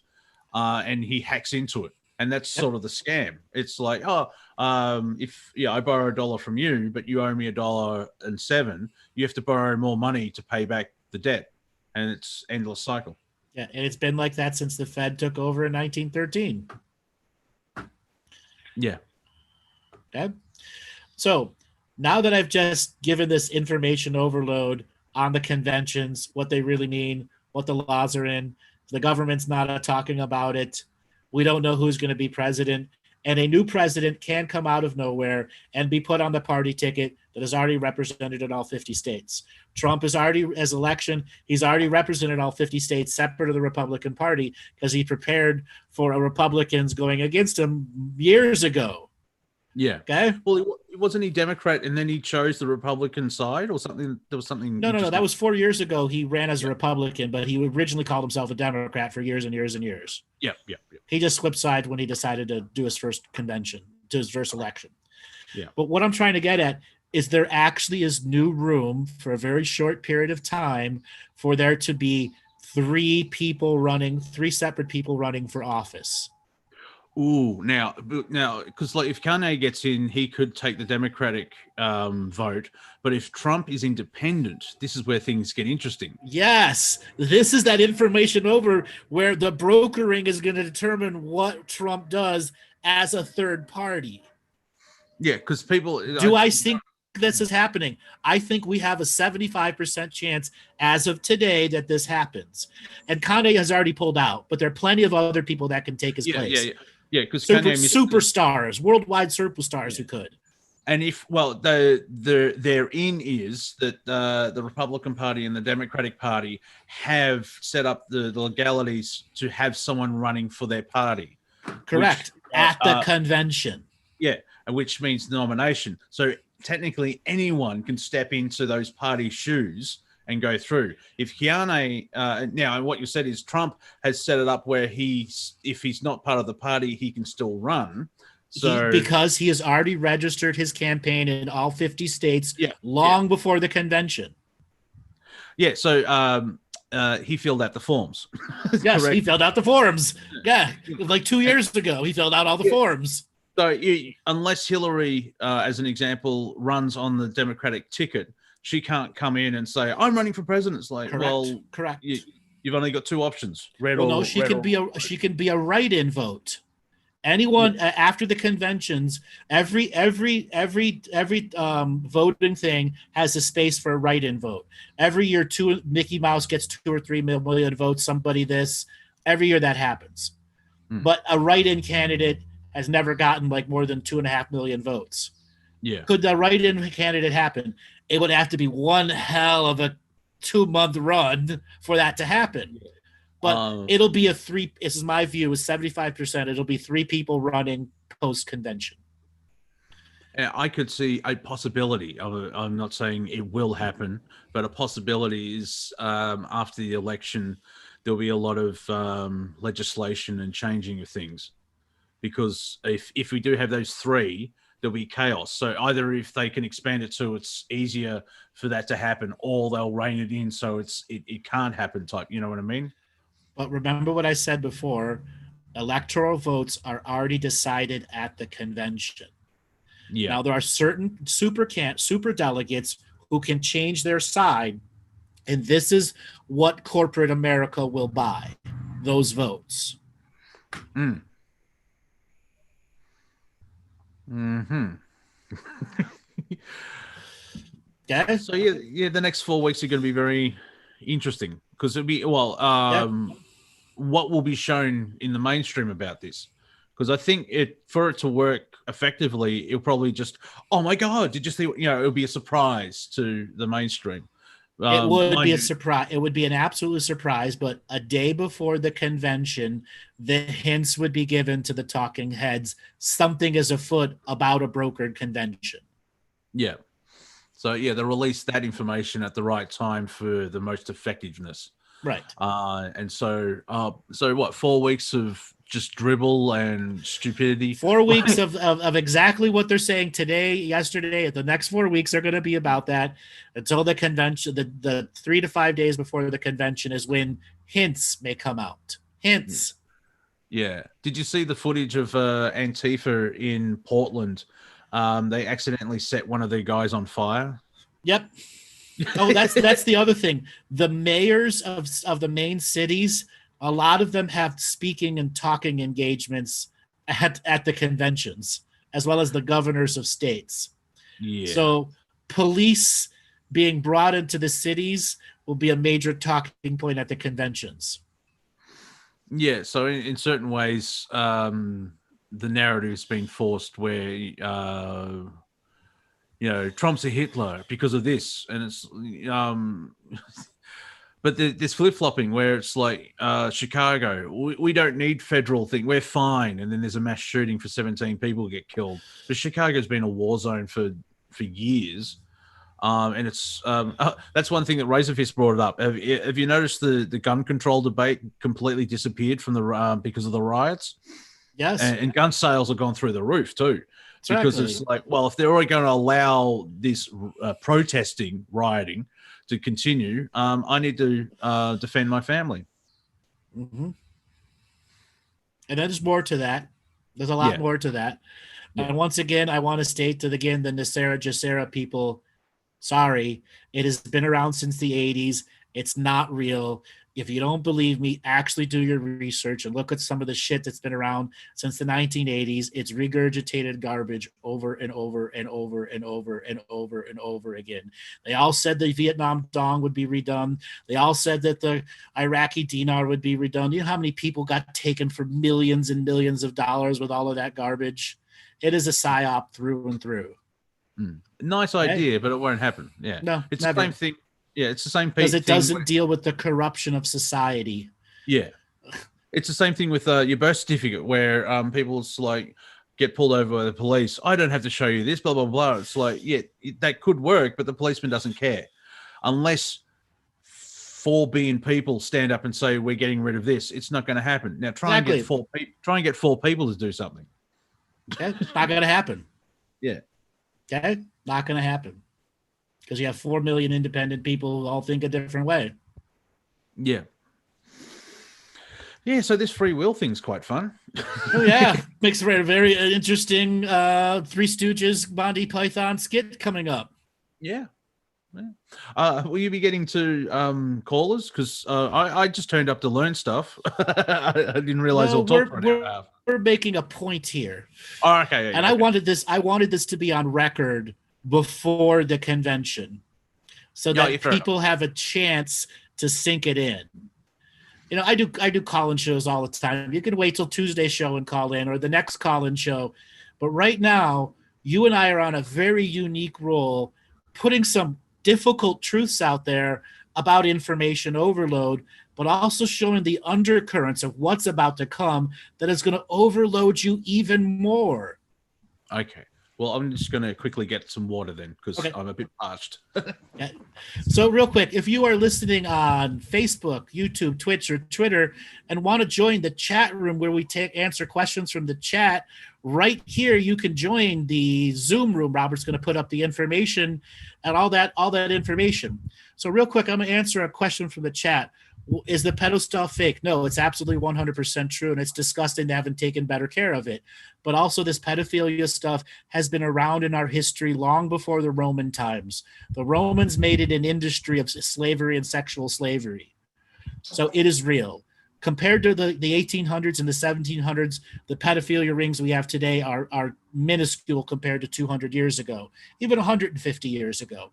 Speaker 1: and he hacks into it. And that's sort of the scam. It's like, if I borrow $1 from you, but you owe me $1.07, you have to borrow more money to pay back the debt, and it's endless cycle.
Speaker 2: Yeah, and it's been like that since the Fed took over in 1913.
Speaker 1: Yeah.
Speaker 2: Okay. So now that I've just given this information overload on the conventions, what they really mean, what the laws are in, the government's not talking about it. We don't know who's going to be president, and a new president can come out of nowhere and be put on the party ticket that is already represented in all 50 states. Trump is already, as election, he's already represented all 50 states separate of the Republican Party, because he prepared for Republicans going against him years ago.
Speaker 1: Yeah.
Speaker 2: Okay.
Speaker 1: Well, wasn't he Democrat and then he chose the Republican side or something? There was something.
Speaker 2: No. That was 4 years ago. He ran as a Republican, but he originally called himself a Democrat for years and years and years.
Speaker 1: Yeah.
Speaker 2: He just flipped sides when he decided to do his first convention, to his first election.
Speaker 1: Yeah.
Speaker 2: But what I'm trying to get at is there actually is new room for a very short period of time for there to be three separate people running for office.
Speaker 1: Ooh, now, because like if Kanye gets in, he could take the Democratic vote. But if Trump is independent, this is where things get interesting.
Speaker 2: Yes, this is that information over where the brokering is going to determine what Trump does as a third party.
Speaker 1: Yeah, because people...
Speaker 2: I think this is happening? I think we have a 75% chance as of today that this happens. And Kanye has already pulled out, but there are plenty of other people that can take his place.
Speaker 1: Yeah, because
Speaker 2: superstars, worldwide superstars who could.
Speaker 1: And if their in is that the Republican Party and the Democratic Party have set up the legalities to have someone running for their party.
Speaker 2: Correct. At the convention.
Speaker 1: Yeah, which means nomination. So technically anyone can step into those party shoes and go through. If Kiane, now, and what you said is Trump has set it up where if he's not part of the party, he can still run. So
Speaker 2: because he has already registered his campaign in all 50 states before the convention.
Speaker 1: Yeah, so he filled out the forms.
Speaker 2: Yes, he filled out the forms. Yeah, like 2 years ago, he filled out all the forms.
Speaker 1: So unless Hillary, as an example, runs on the Democratic ticket, she can't come in and say, "I'm running for president." It's like,
Speaker 2: correct.
Speaker 1: You've only got two options: red or
Speaker 2: no. She can be a write-in vote. Anyone after the conventions, every voting thing has a space for a write-in vote. Every year, Mickey Mouse gets 2 or 3 million votes. Somebody this every year that happens, but a write-in candidate has never gotten like more than 2.5 million votes.
Speaker 1: Yeah.
Speaker 2: Could the write-in candidate happen? It would have to be one hell of a 2-month run for that to happen. But it'll be this is my view, is 75%. It'll be 3 people running post-convention.
Speaker 1: I could see a possibility. I'm not saying it will happen, but a possibility is after the election, there'll be a lot of legislation and changing of things. Because if we do have those 3, there'll be chaos. So either if they can expand it so it's easier for that to happen, or they'll rein it in so it can't happen type. You know what I mean?
Speaker 2: But remember what I said before. electoral votes are already decided at the convention.
Speaker 1: Yeah.
Speaker 2: Now, there are certain super delegates who can change their side, and this is what corporate America will buy, those votes.
Speaker 1: Mm. Mm-hmm.
Speaker 2: Okay?
Speaker 1: So yeah, the next 4 weeks are going to be very interesting because it'll be what will be shown in the mainstream about this. Because I think for it to work effectively, it'll probably just, oh my God, did you see? It'll be a surprise to the mainstream.
Speaker 2: It would be a surprise. It would be an absolute surprise, but a day before the convention, the hints would be given to the talking heads. Something is afoot about a brokered convention.
Speaker 1: Yeah. So yeah, they release that information at the right time for the most effectiveness.
Speaker 2: Right.
Speaker 1: And so what? 4 weeks of just dribble and stupidity.
Speaker 2: 4 weeks of exactly what they're saying today, yesterday. The next 4 weeks are going to be about that until the convention. The 3 to 5 days before the convention is when hints may come out. Hints.
Speaker 1: Yeah. Did you see the footage of Antifa in Portland? They accidentally set one of their guys on fire.
Speaker 2: Yep. Oh, that's the other thing. The mayors of the main cities, a lot of them have speaking and talking engagements at the conventions, as well as the governors of states.
Speaker 1: Yeah.
Speaker 2: So police being brought into the cities will be a major talking point at the conventions.
Speaker 1: Yeah. So in certain ways, the narrative's been forced where Trump's a Hitler because of this, and it's but this flip-flopping where it's like Chicago, we don't need federal thing, we're fine, and then there's a mass shooting for 17 people get killed. But Chicago's been a war zone for years, and it's that's one thing that Razorfist brought up. Have you noticed the gun control debate completely disappeared from the because of the riots?
Speaker 2: Yes,
Speaker 1: and gun sales have gone through the roof too.
Speaker 2: Exactly.
Speaker 1: Because it's like, well, if they're already going to allow this rioting to continue, I need to defend my family.
Speaker 2: Mm-hmm. And there's more to that. There's a lot more to that. Yeah. And once again, I want to state to the Nicera Jacera people, sorry, it has been around since the 80s. It's not real. If you don't believe me, actually do your research and look at some of the shit that's been around since the 1980s. It's regurgitated garbage over and over and over and over and over and over again. They all said the Vietnam dong would be redone. They all said that the Iraqi dinar would be redone. You know how many people got taken for millions and millions of dollars with all of that garbage? It is a psyop through and through.
Speaker 1: Nice idea, but it won't happen. Yeah.
Speaker 2: No,
Speaker 1: it's
Speaker 2: never.
Speaker 1: The same thing. Yeah, it's the same thing.
Speaker 2: Because it doesn't deal with the corruption of society.
Speaker 1: Yeah. It's the same thing with your birth certificate where people's like get pulled over by the police. I don't have to show you this, blah, blah, blah. It's like, yeah, that could work, but the policeman doesn't care. Unless 4 billion people stand up and say, we're getting rid of this, it's not going to happen. Now, try and get 4 people to do something.
Speaker 2: Okay? It's not going to happen.
Speaker 1: Yeah.
Speaker 2: Okay? Not going to happen. Because you have 4 million independent people who all think a different way.
Speaker 1: Yeah. Yeah, so this free will thing's quite fun.
Speaker 2: Oh, yeah. Makes for a very interesting Three Stooges Monty Python skit coming up.
Speaker 1: Yeah. Will you be getting to callers? Because I just turned up to learn stuff. I didn't realize I'll talk for an hour and a half.
Speaker 2: We're making a point here.
Speaker 1: Oh, okay.
Speaker 2: And I wanted this to be on record before the convention so that people have a chance to sink it in. You know, I do call-in shows all the time. You can wait till Tuesday's show and call in or the next call-in show. But right now, you and I are on a very unique role, putting some difficult truths out there about information overload, but also showing the undercurrents of what's about to come that is going to overload you even more.
Speaker 1: Okay. Well, I'm just going to quickly get some water then because I'm a bit parched.
Speaker 2: Okay. So real quick, if you are listening on Facebook, YouTube, Twitch, or Twitter and want to join the chat room where we answer questions from the chat, right here you can join the Zoom room. Robert's going to put up the information and all that information. So real quick, I'm going to answer a question from the chat. Is the pedo stuff fake? No, it's absolutely 100% true, and it's disgusting they haven't taken better care of it. But also, this pedophilia stuff has been around in our history long before the Roman times. The Romans made it an industry of slavery and sexual slavery. So it is real. Compared to the 1800s and the 1700s, the pedophilia rings we have today are minuscule compared to 200 years ago, even 150 years ago.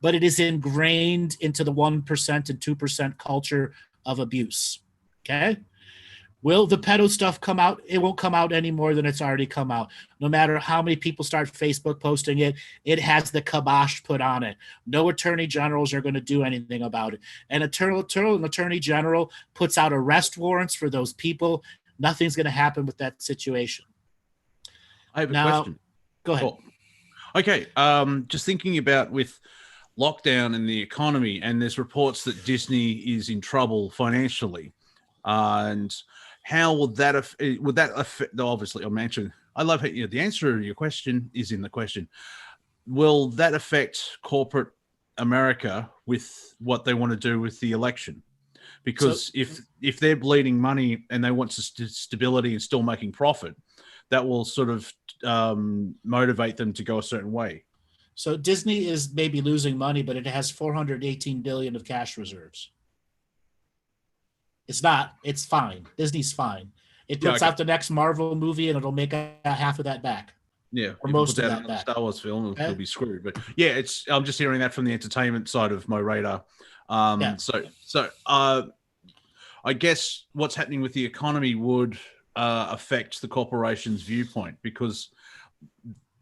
Speaker 2: But it is ingrained into the 1% and 2% culture of abuse. Okay? Will the pedo stuff come out? It won't come out any more than it's already come out. No matter how many people start Facebook posting it, it has the kibosh put on it. No attorney generals are going to do anything about it. And an attorney general puts out arrest warrants for those people. Nothing's going to happen with that situation.
Speaker 1: I have a question.
Speaker 2: Go ahead.
Speaker 1: Oh. Okay. Just thinking about with lockdown and the economy, and there's reports that Disney is in trouble financially. And how would that affect? Obviously, I'm answering. I love how the answer to your question is in the question. Will that affect corporate America with what they want to do with the election? Because if they're bleeding money and they want stability and still making profit, that will sort of motivate them to go a certain way.
Speaker 2: So Disney is maybe losing money, but it has $418 billion of cash reserves. It's not. It's fine. Disney's fine. It puts out the next Marvel movie, and it'll make half of that back.
Speaker 1: Yeah,
Speaker 2: or most of that back.
Speaker 1: Star Wars film, it'll be screwed. But yeah, I'm just hearing that from the entertainment side of my radar. So I guess what's happening with the economy would affect the corporation's viewpoint, because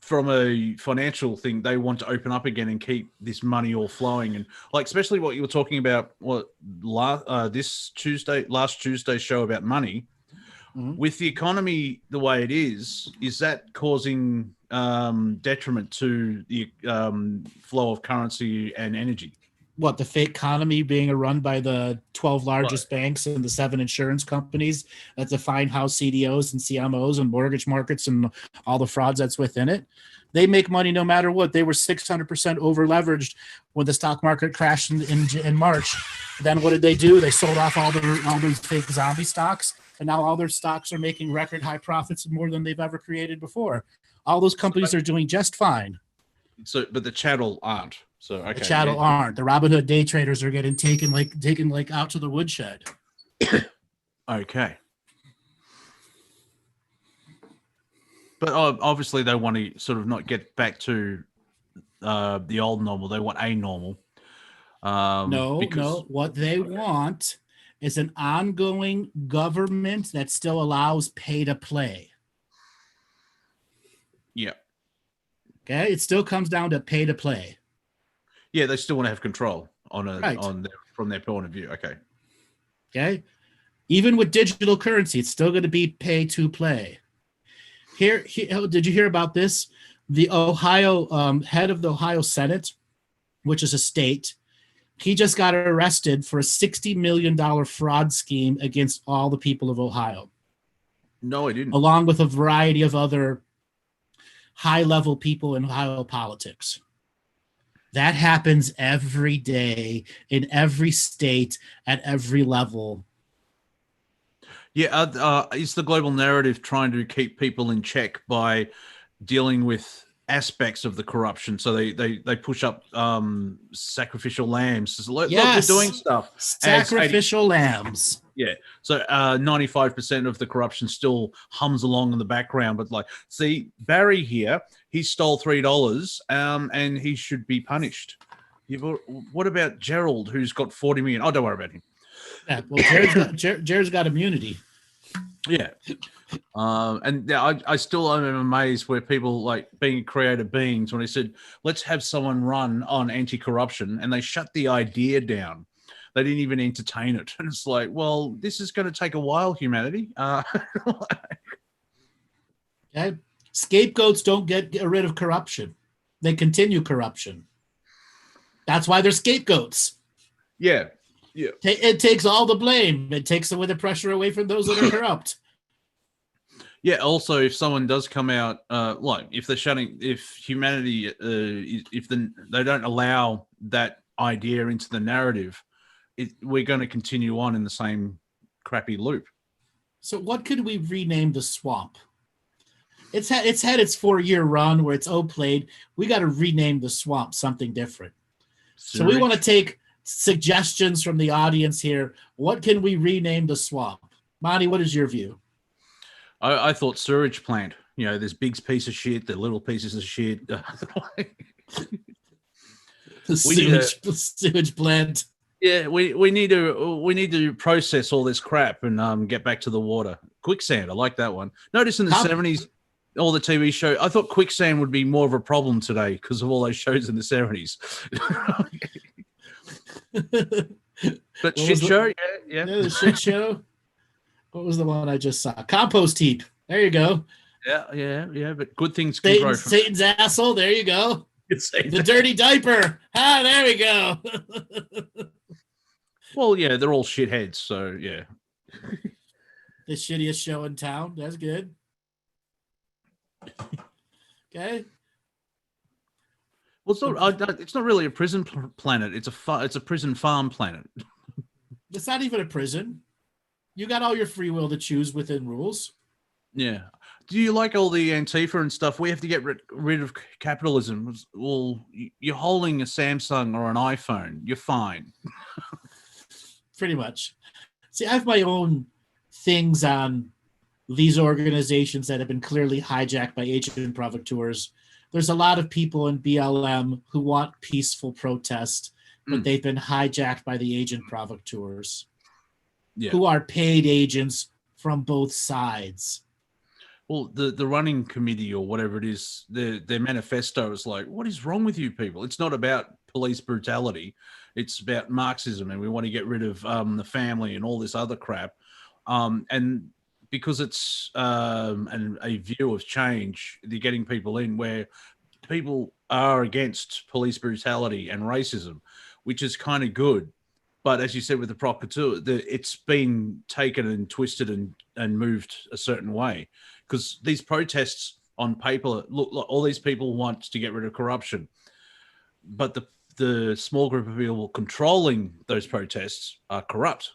Speaker 1: from a financial thing, they want to open up again and keep this money all flowing. And like, especially what you were talking about, last Tuesday's show about money, with the economy the way it is that causing detriment to the flow of currency and energy?
Speaker 2: What, the fake economy being run by the 12 largest banks and the 7 insurance companies that define how CDOs and CMOs and mortgage markets and all the frauds that's within it? They make money no matter what. They were 600% over leveraged when the stock market crashed in March. Then what did they do? They sold off all those fake zombie stocks, and now all their stocks are making record high profits, more than they've ever created before. All those companies are doing just fine.
Speaker 1: So, but the chattel aren't. So okay.
Speaker 2: The chattel aren't. The Robinhood day traders are getting taken out to the woodshed.
Speaker 1: Okay. But obviously they want to sort of not get back to the old normal. They want a normal.
Speaker 2: No. What they want is an ongoing government that still allows pay to play.
Speaker 1: Yeah.
Speaker 2: Okay. It still comes down to pay to play.
Speaker 1: Yeah, they still want to have control
Speaker 2: Right.
Speaker 1: from their point of view. Okay.
Speaker 2: Okay. Even with digital currency, it's still going to be pay to play. Here, did you hear about this? The Ohio head of the Ohio Senate, which is a state, he just got arrested for a $60 million fraud scheme against all the people of Ohio.
Speaker 1: No, I didn't.
Speaker 2: Along with a variety of other high-level people in Ohio politics. That happens every day in every state at every level.
Speaker 1: Yeah, is the global narrative trying to keep people in check by dealing with aspects of the corruption? So they push up sacrificial lambs. So look, they're doing stuff.
Speaker 2: Sacrificial lambs.
Speaker 1: Yeah. So 95% of the corruption still hums along in the background. But like, see, Barry here, he stole $3 and he should be punished. What about Gerald, who's got 40 million? Oh, don't worry about him.
Speaker 2: Yeah, well, Jared's got immunity.
Speaker 1: Yeah. And I still am amazed where people like being creative beings, when they said, let's have someone run on anti-corruption, and they shut the idea down. They didn't even entertain it. And it's like, well, this is going to take a while, humanity.
Speaker 2: Okay. Scapegoats don't get rid of corruption. They continue corruption. That's why they're scapegoats.
Speaker 1: Yeah. Yeah.
Speaker 2: It takes all the blame. It takes away the pressure away from those that are corrupt.
Speaker 1: Yeah. Also, if someone does come out, if humanity, they don't allow that idea into the narrative, we're going to continue on in the same crappy loop.
Speaker 2: So what could we rename the swamp? It's had its 4-year run where it's played. We got to rename the swamp something different. So we want to take suggestions from the audience here. What can we rename the swamp? Monty, what is your view?
Speaker 1: I thought sewage plant. There's big piece of shit, the little pieces of shit.
Speaker 2: Sewage plant.
Speaker 1: Yeah, we need to process all this crap and get back to the water. Quicksand, I like that one. Notice in the 70s, all the TV show, I thought quicksand would be more of a problem today because of all those shows in the 70s. But shit show, yeah.
Speaker 2: The shit show. What was the one I just saw? Compost heap. There you go.
Speaker 1: Yeah. But good things can grow from
Speaker 2: Satan's asshole. There you go. The dirty diaper. There we go.
Speaker 1: Well, yeah, they're all shitheads, so yeah.
Speaker 2: The shittiest show in town. That's good. Okay.
Speaker 1: Well, it's not really a prison planet. It's a prison farm planet.
Speaker 2: It's not even a prison. You got all your free will to choose within rules.
Speaker 1: Yeah. Do you like all the Antifa and stuff? We have to get rid of capitalism. Well, you're holding a Samsung or an iPhone. You're fine.
Speaker 2: Pretty much. See, I have my own things on these organizations that have been clearly hijacked by agent provocateurs. There's a lot of people in BLM who want peaceful protest, but they've been hijacked by the agent provocateurs, who are paid agents from both sides.
Speaker 1: Well, the running committee or whatever it is, their manifesto is like, what is wrong with you people? It's not about police brutality. It's about Marxism, and we want to get rid of the family and all this other crap. And because it's a view of change, they're getting people in where people are against police brutality and racism, which is kind of good. But as you said with the provocateur, it's been taken and twisted and moved a certain way. Because these protests on paper, look, all these people want to get rid of corruption. But the small group of people controlling those protests are corrupt.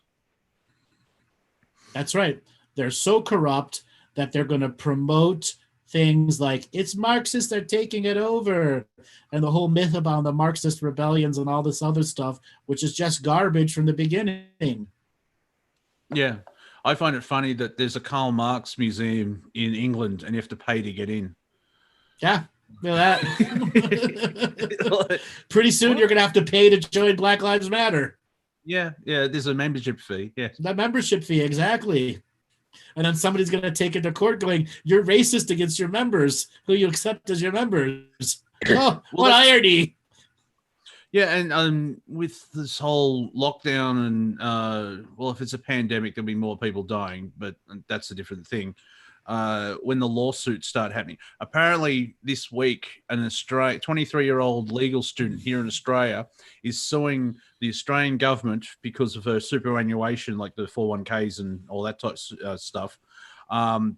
Speaker 2: That's right. They're so corrupt that they're going to promote things like it's Marxists, they're taking it over. And the whole myth about the Marxist rebellions and all this other stuff, which is just garbage from the beginning.
Speaker 1: Yeah. I find it funny that there's a Karl Marx museum in England and you have to pay to get in.
Speaker 2: Yeah. Look at that. Pretty soon you're going to have to pay to join Black Lives Matter.
Speaker 1: Yeah. There's a membership fee. Yeah.
Speaker 2: That membership fee, exactly. And then somebody's going to take it to court going, you're racist against your members who you accept as your members. Oh, what irony.
Speaker 1: Yeah, and with this whole lockdown and, well, if it's a pandemic, there'll be more people dying, but that's a different thing. When the lawsuits start happening. Apparently this week, an 23-year-old legal student here in Australia is suing the Australian government because of her superannuation, like the 401ks and all that type of stuff,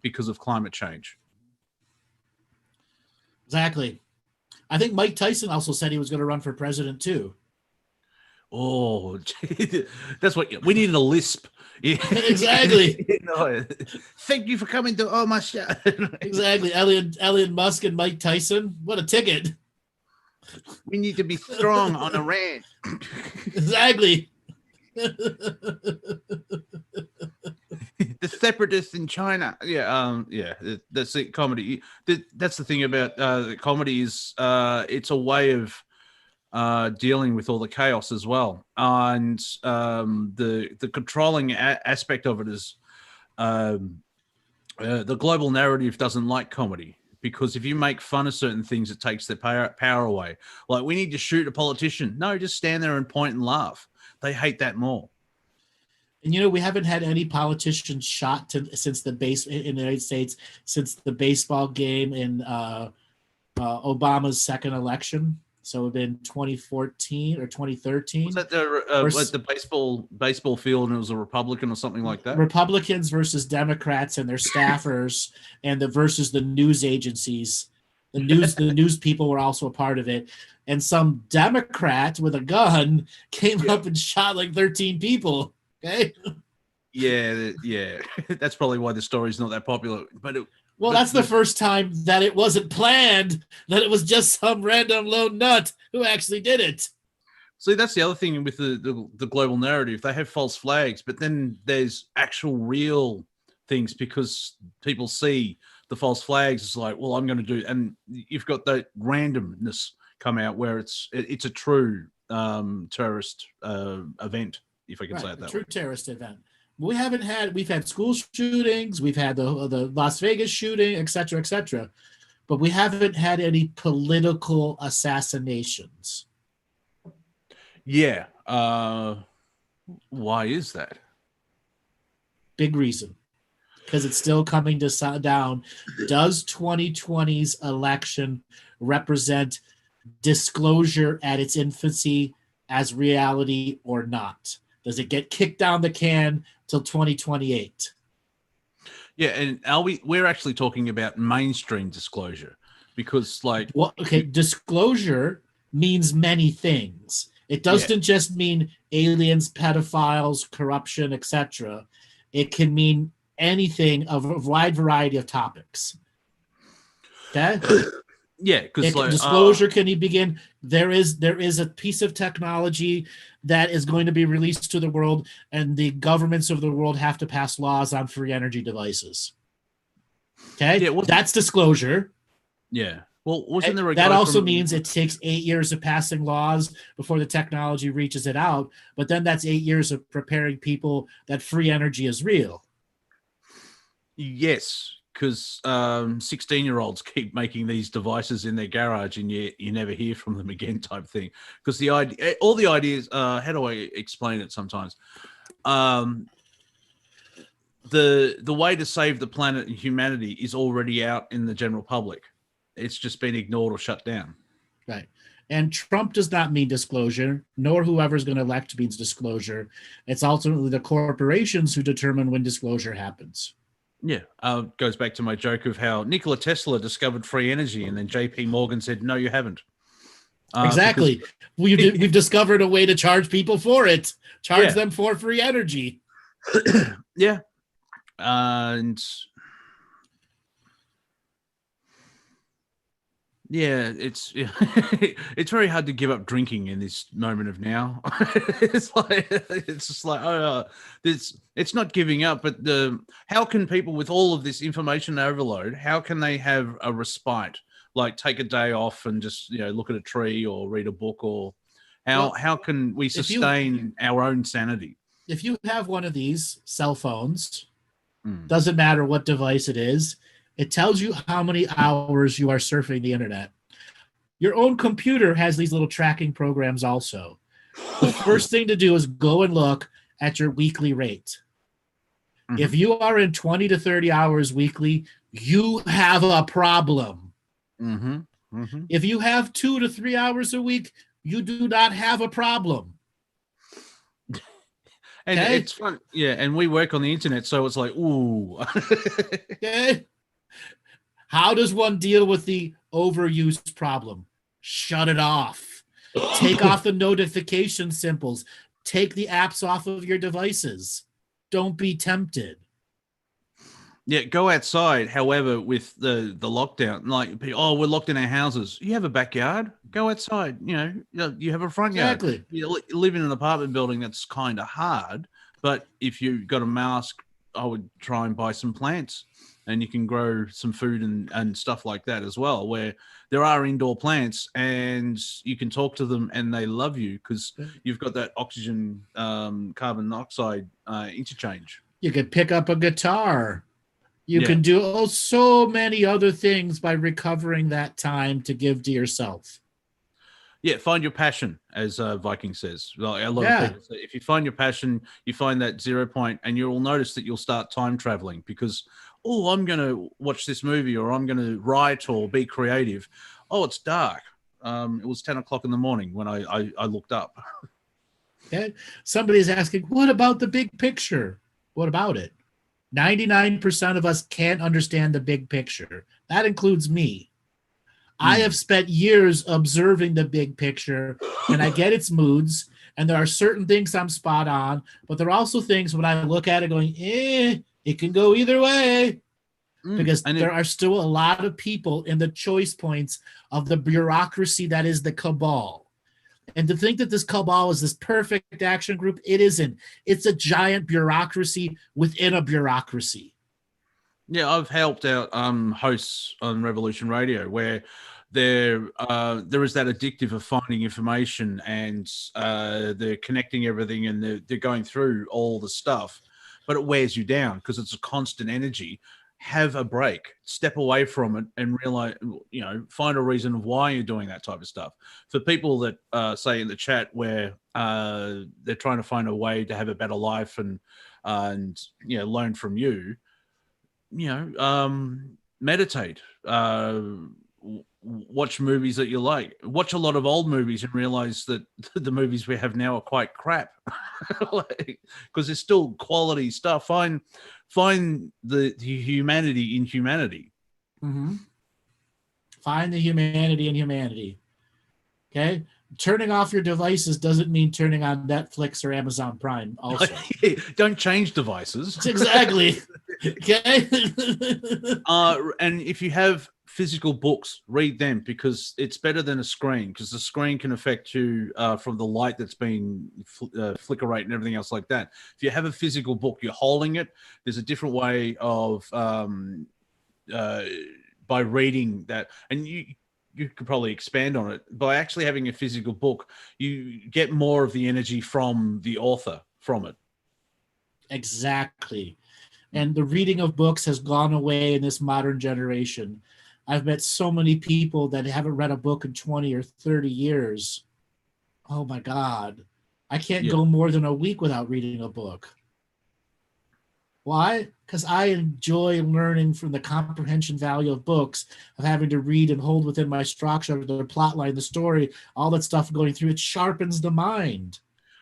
Speaker 1: because of climate change.
Speaker 2: Exactly. I think Mike Tyson also said he was going to run for president too.
Speaker 1: Oh, that's what we needed, a lisp. Yeah.
Speaker 2: Exactly.
Speaker 1: Thank you for coming to my show.
Speaker 2: Exactly. Elon Musk and Mike Tyson. What a ticket.
Speaker 1: We need to be strong on a rant.
Speaker 2: Exactly.
Speaker 1: The separatists in China. That's it. Comedy. That's the thing about comedy is it's a way of dealing with all the chaos as well, and the controlling aspect of it is the global narrative doesn't like comedy, because if you make fun of certain things, it takes their power away. Like, we need to shoot a politician. No, just stand there and point and laugh. They hate that more.
Speaker 2: And we haven't had any politicians shot since the in the United States since the baseball game in Obama's second election. So it's been 2014 or 2013.
Speaker 1: Was that the baseball field, and it was a Republican or something like that?
Speaker 2: Republicans versus Democrats and their staffers, and versus the news agencies. The news people were also a part of it. And some Democrat with a gun came up and shot like 13 people. Okay.
Speaker 1: Yeah. That's probably why the story's not that popular. But
Speaker 2: that's the first time that it wasn't planned, that it was just some random lone nut who actually did it.
Speaker 1: See, that's the other thing with the global narrative. They have false flags, but then there's actual real things because people see the false flags. It's like, well, I'm going to do, and you've got that randomness come out where it's a true terrorist event, if I can say it that way.
Speaker 2: True terrorist event. We've had school shootings, we've had the Las Vegas shooting, et cetera, but we haven't had any political assassinations.
Speaker 1: Yeah. Why is that?
Speaker 2: Big reason. Because it's still coming to down. Does 2020's election represent disclosure at its infancy as reality or not? Does it get kicked down the can till 2028?
Speaker 1: Yeah, and we're actually talking about mainstream disclosure because
Speaker 2: disclosure means many things. It doesn't just mean aliens, pedophiles, corruption, etc. It can mean anything of a wide variety of topics. Okay?
Speaker 1: Yeah, because
Speaker 2: disclosure can begin. There is a piece of technology that is going to be released to the world, and the governments of the world have to pass laws on free energy devices. Okay, that's disclosure.
Speaker 1: Yeah. Well, wasn't there
Speaker 2: that also means it takes 8 years of passing laws before the technology reaches it out, but then that's 8 years of preparing people that free energy is real.
Speaker 1: Yes, because 16-year-olds keep making these devices in their garage, and you never hear from them again, type thing. Because all the ideas, how do I explain it? Sometimes, the way to save the planet and humanity is already out in the general public. It's just been ignored or shut down.
Speaker 2: Right. And Trump does not mean disclosure, nor whoever's going to elect means disclosure. It's ultimately the corporations who determine when disclosure happens.
Speaker 1: Yeah. Goes back to my joke of how Nikola Tesla discovered free energy and then JP Morgan said, no, you haven't.
Speaker 2: Exactly. We've discovered a way to charge people for it. Charge them for free energy.
Speaker 1: Yeah. And... yeah, it's very hard to give up drinking in this moment of now. It's not giving up, but how can people with all of this information overload, how can they have a respite, like take a day off and just look at a tree or read a book, or how can we sustain our own sanity?
Speaker 2: If you have one of these cell phones, doesn't matter what device it is, it tells you how many hours you are surfing the internet. Your own computer has these little tracking programs also. The first thing to do is go and look at your weekly rate. Mm-hmm. If you are in 20 to 30 hours weekly, you have a problem.
Speaker 1: Mm-hmm. Mm-hmm.
Speaker 2: If you have 2 to 3 hours a week, you do not have a problem.
Speaker 1: And it's fun. Yeah, and we work on the internet, so it's like, ooh.
Speaker 2: Okay. How does one deal with the overuse problem? Shut it off. Take off the notification symbols. Take the apps off of your devices. Don't be tempted.
Speaker 1: Yeah, go outside. However, with the lockdown, we're locked in our houses. You have a backyard. Go outside. You have a front yard.
Speaker 2: Exactly.
Speaker 1: You live in an apartment building. That's kind of hard. But if you've got a mask, I would try and buy some plants. And you can grow some food and stuff like that as well, where there are indoor plants and you can talk to them and they love you because you've got that oxygen, carbon dioxide interchange.
Speaker 2: You could pick up a guitar. You can do so many other things by recovering that time to give to yourself.
Speaker 1: Yeah, find your passion, as Viking says. Like a lot of people say, if you find your passion, you find that 0 point, and you'll notice that you'll start time traveling because, I'm going to watch this movie, or I'm going to write or be creative. Oh, it's dark. It was 10 o'clock in the morning when I looked up.
Speaker 2: Okay. Somebody's asking, what about the big picture? What about it? 99% of us can't understand the big picture. That includes me. I have spent years observing the big picture, and I get its moods. And there are certain things I'm spot on, but there are also things when I look at it going, it can go either way. Because there are still a lot of people in the choice points of the bureaucracy that is the cabal. And to think that this cabal is this perfect action group, it isn't. It's a giant bureaucracy within a bureaucracy.
Speaker 1: Yeah, I've helped out hosts on Revolution Radio where there is that addictive of finding information, and they're connecting everything, and they're going through all the stuff, but it wears you down because it's a constant energy. Have a break, step away from it, and realize, find a reason of why you're doing that type of stuff. For people that say in the chat where they're trying to find a way to have a better life and learn from you, meditate, watch movies that you like, watch a lot of old movies and realize that the movies we have now are quite crap, because there's still quality stuff. Find the humanity in humanity.
Speaker 2: Mm-hmm. Find the humanity in humanity. Okay. Turning off your devices doesn't mean turning on Netflix or Amazon Prime. Also,
Speaker 1: don't change devices.
Speaker 2: Exactly. Okay.
Speaker 1: And if you have physical books, read them, because it's better than a screen, because the screen can affect you from the light that's been flicker rate and everything else like that. If you have a physical book, you're holding it. There's a different way of by reading that, and you could probably expand on it. By actually having a physical book, you get more of the energy from the author from it.
Speaker 2: Exactly. And the reading of books has gone away in this modern generation. I've met so many people that haven't read a book in 20 or 30 years. Oh my God. I can't go more than a week without reading a book. Why? Because I enjoy learning from the comprehension value of books, of having to read and hold within my structure, the plot line, the story, all that stuff going through. It sharpens the mind.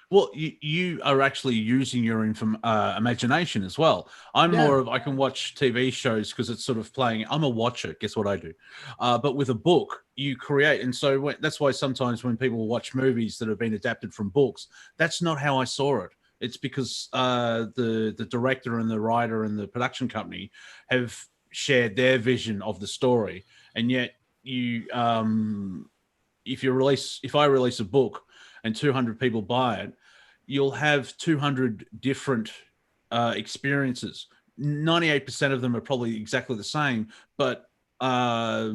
Speaker 1: Well, you are actually using your imagination as well. I'm more of, I can watch TV shows because it's sort of playing. I'm a watcher. Guess what I do? But with a book, you create. And so that's why sometimes when people watch movies that have been adapted from books, that's not how I saw it. It's because the director and the writer and the production company have shared their vision of the story. And yet if I release a book and 200 people buy it, you'll have 200 different experiences. 98% of them are probably exactly the same, but I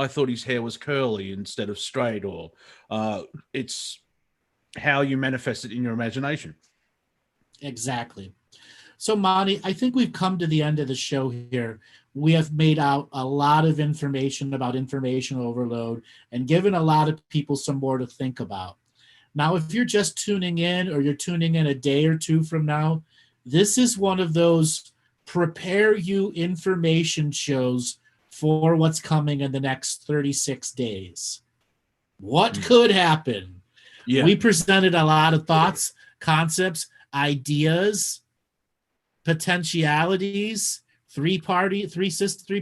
Speaker 1: thought his hair was curly instead of straight, or it's how you manifest it in your imagination.
Speaker 2: Exactly. So, Monty, I think we've come to the end of the show here. We have made out a lot of information about information overload and given a lot of people some more to think about. Now, if you're just tuning in, or you're tuning in a day or two from now, this is one of those prepare you information shows for what's coming in the next 36 days. What could happen? Yeah. We presented a lot of thoughts, concepts, ideas, potentialities, three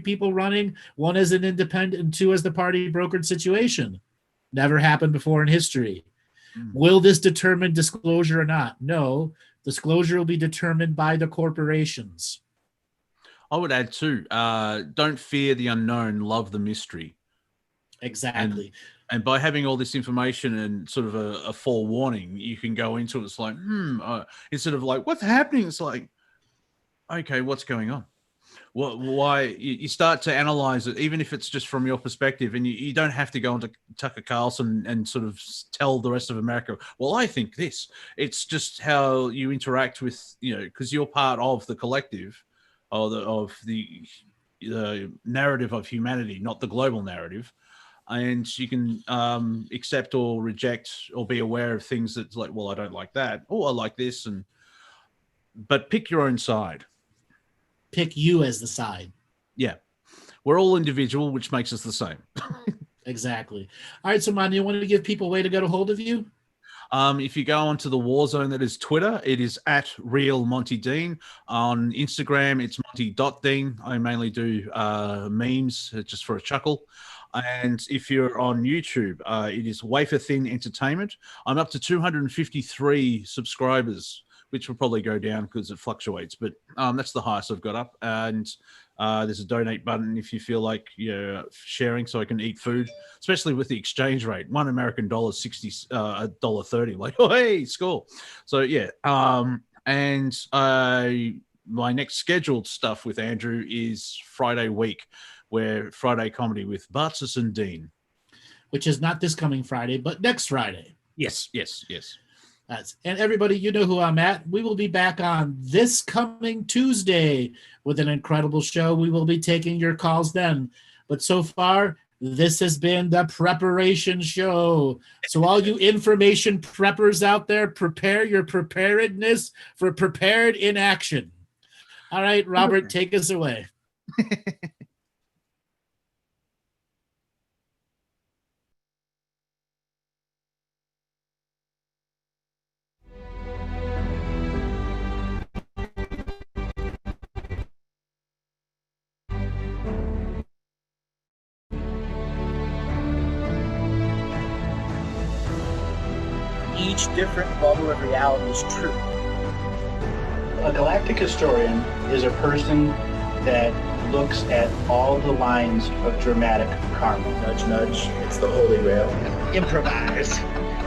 Speaker 2: people running, one as an independent and two as the party brokered situation. Never happened before in history. Will this determine disclosure or not? No. Disclosure will be determined by the corporations.
Speaker 1: I would add too, don't fear the unknown, love the mystery.
Speaker 2: Exactly.
Speaker 1: And by having all this information and sort of a forewarning, you can go into it. It's like, instead of like, what's happening? It's like, okay, what's going on? Why you start to analyze it, even if it's just from your perspective, and you don't have to go into Tucker Carlson and sort of tell the rest of America, well, I think this. It's just how you interact with, because you're part of the collective, or of the narrative of humanity, not the global narrative. And you can accept or reject or be aware of things that's like, well, I don't like that, or I like this, but pick your own side.
Speaker 2: Pick you as the side.
Speaker 1: Yeah. We're all individual, which makes us the same.
Speaker 2: Exactly. All right, so Monty, you wanted to give people a way to get a hold of you?
Speaker 1: If you go onto the war zone that is Twitter, it is at Real Monty Dean. On Instagram, it's Monty.Dean. I mainly do memes just for a chuckle. And if you're on YouTube, it is Wafer Thin Entertainment. I'm up to 253 subscribers, which will probably go down because it fluctuates, but that's the highest I've got up. And there's a donate button if you feel like you're sharing, so I can eat food, especially with the exchange rate. $1 American $60, $1.30. Like, oh, hey, score. So yeah. And my next scheduled stuff with Andrew is Friday week, where Friday comedy with Bartzis and Dean.
Speaker 2: Which is not this coming Friday, but next Friday.
Speaker 1: Yes.
Speaker 2: And everybody, you know who I'm at. We will be back on this coming Tuesday with an incredible show. We will be taking your calls then. But so far, this has been the preparation show. So all you information preppers out there, prepare your preparedness for prepared inaction. All right, Robert, take us away.
Speaker 4: Each different bubble of reality is true.
Speaker 5: A galactic historian is a person that looks at all the lines of dramatic karma.
Speaker 4: Nudge, nudge. It's the holy grail.
Speaker 6: Improvise.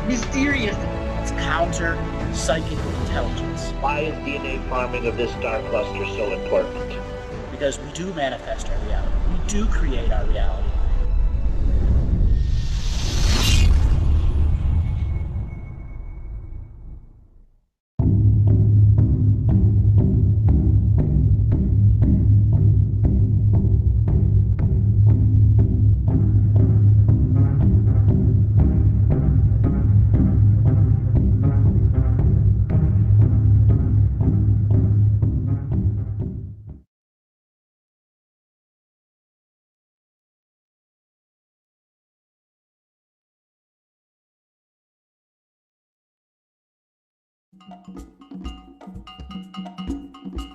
Speaker 6: Mysterious.
Speaker 4: It's counter psychic intelligence.
Speaker 7: Why is DNA farming of this star cluster so important?
Speaker 4: Because we do manifest our reality. We do create our reality.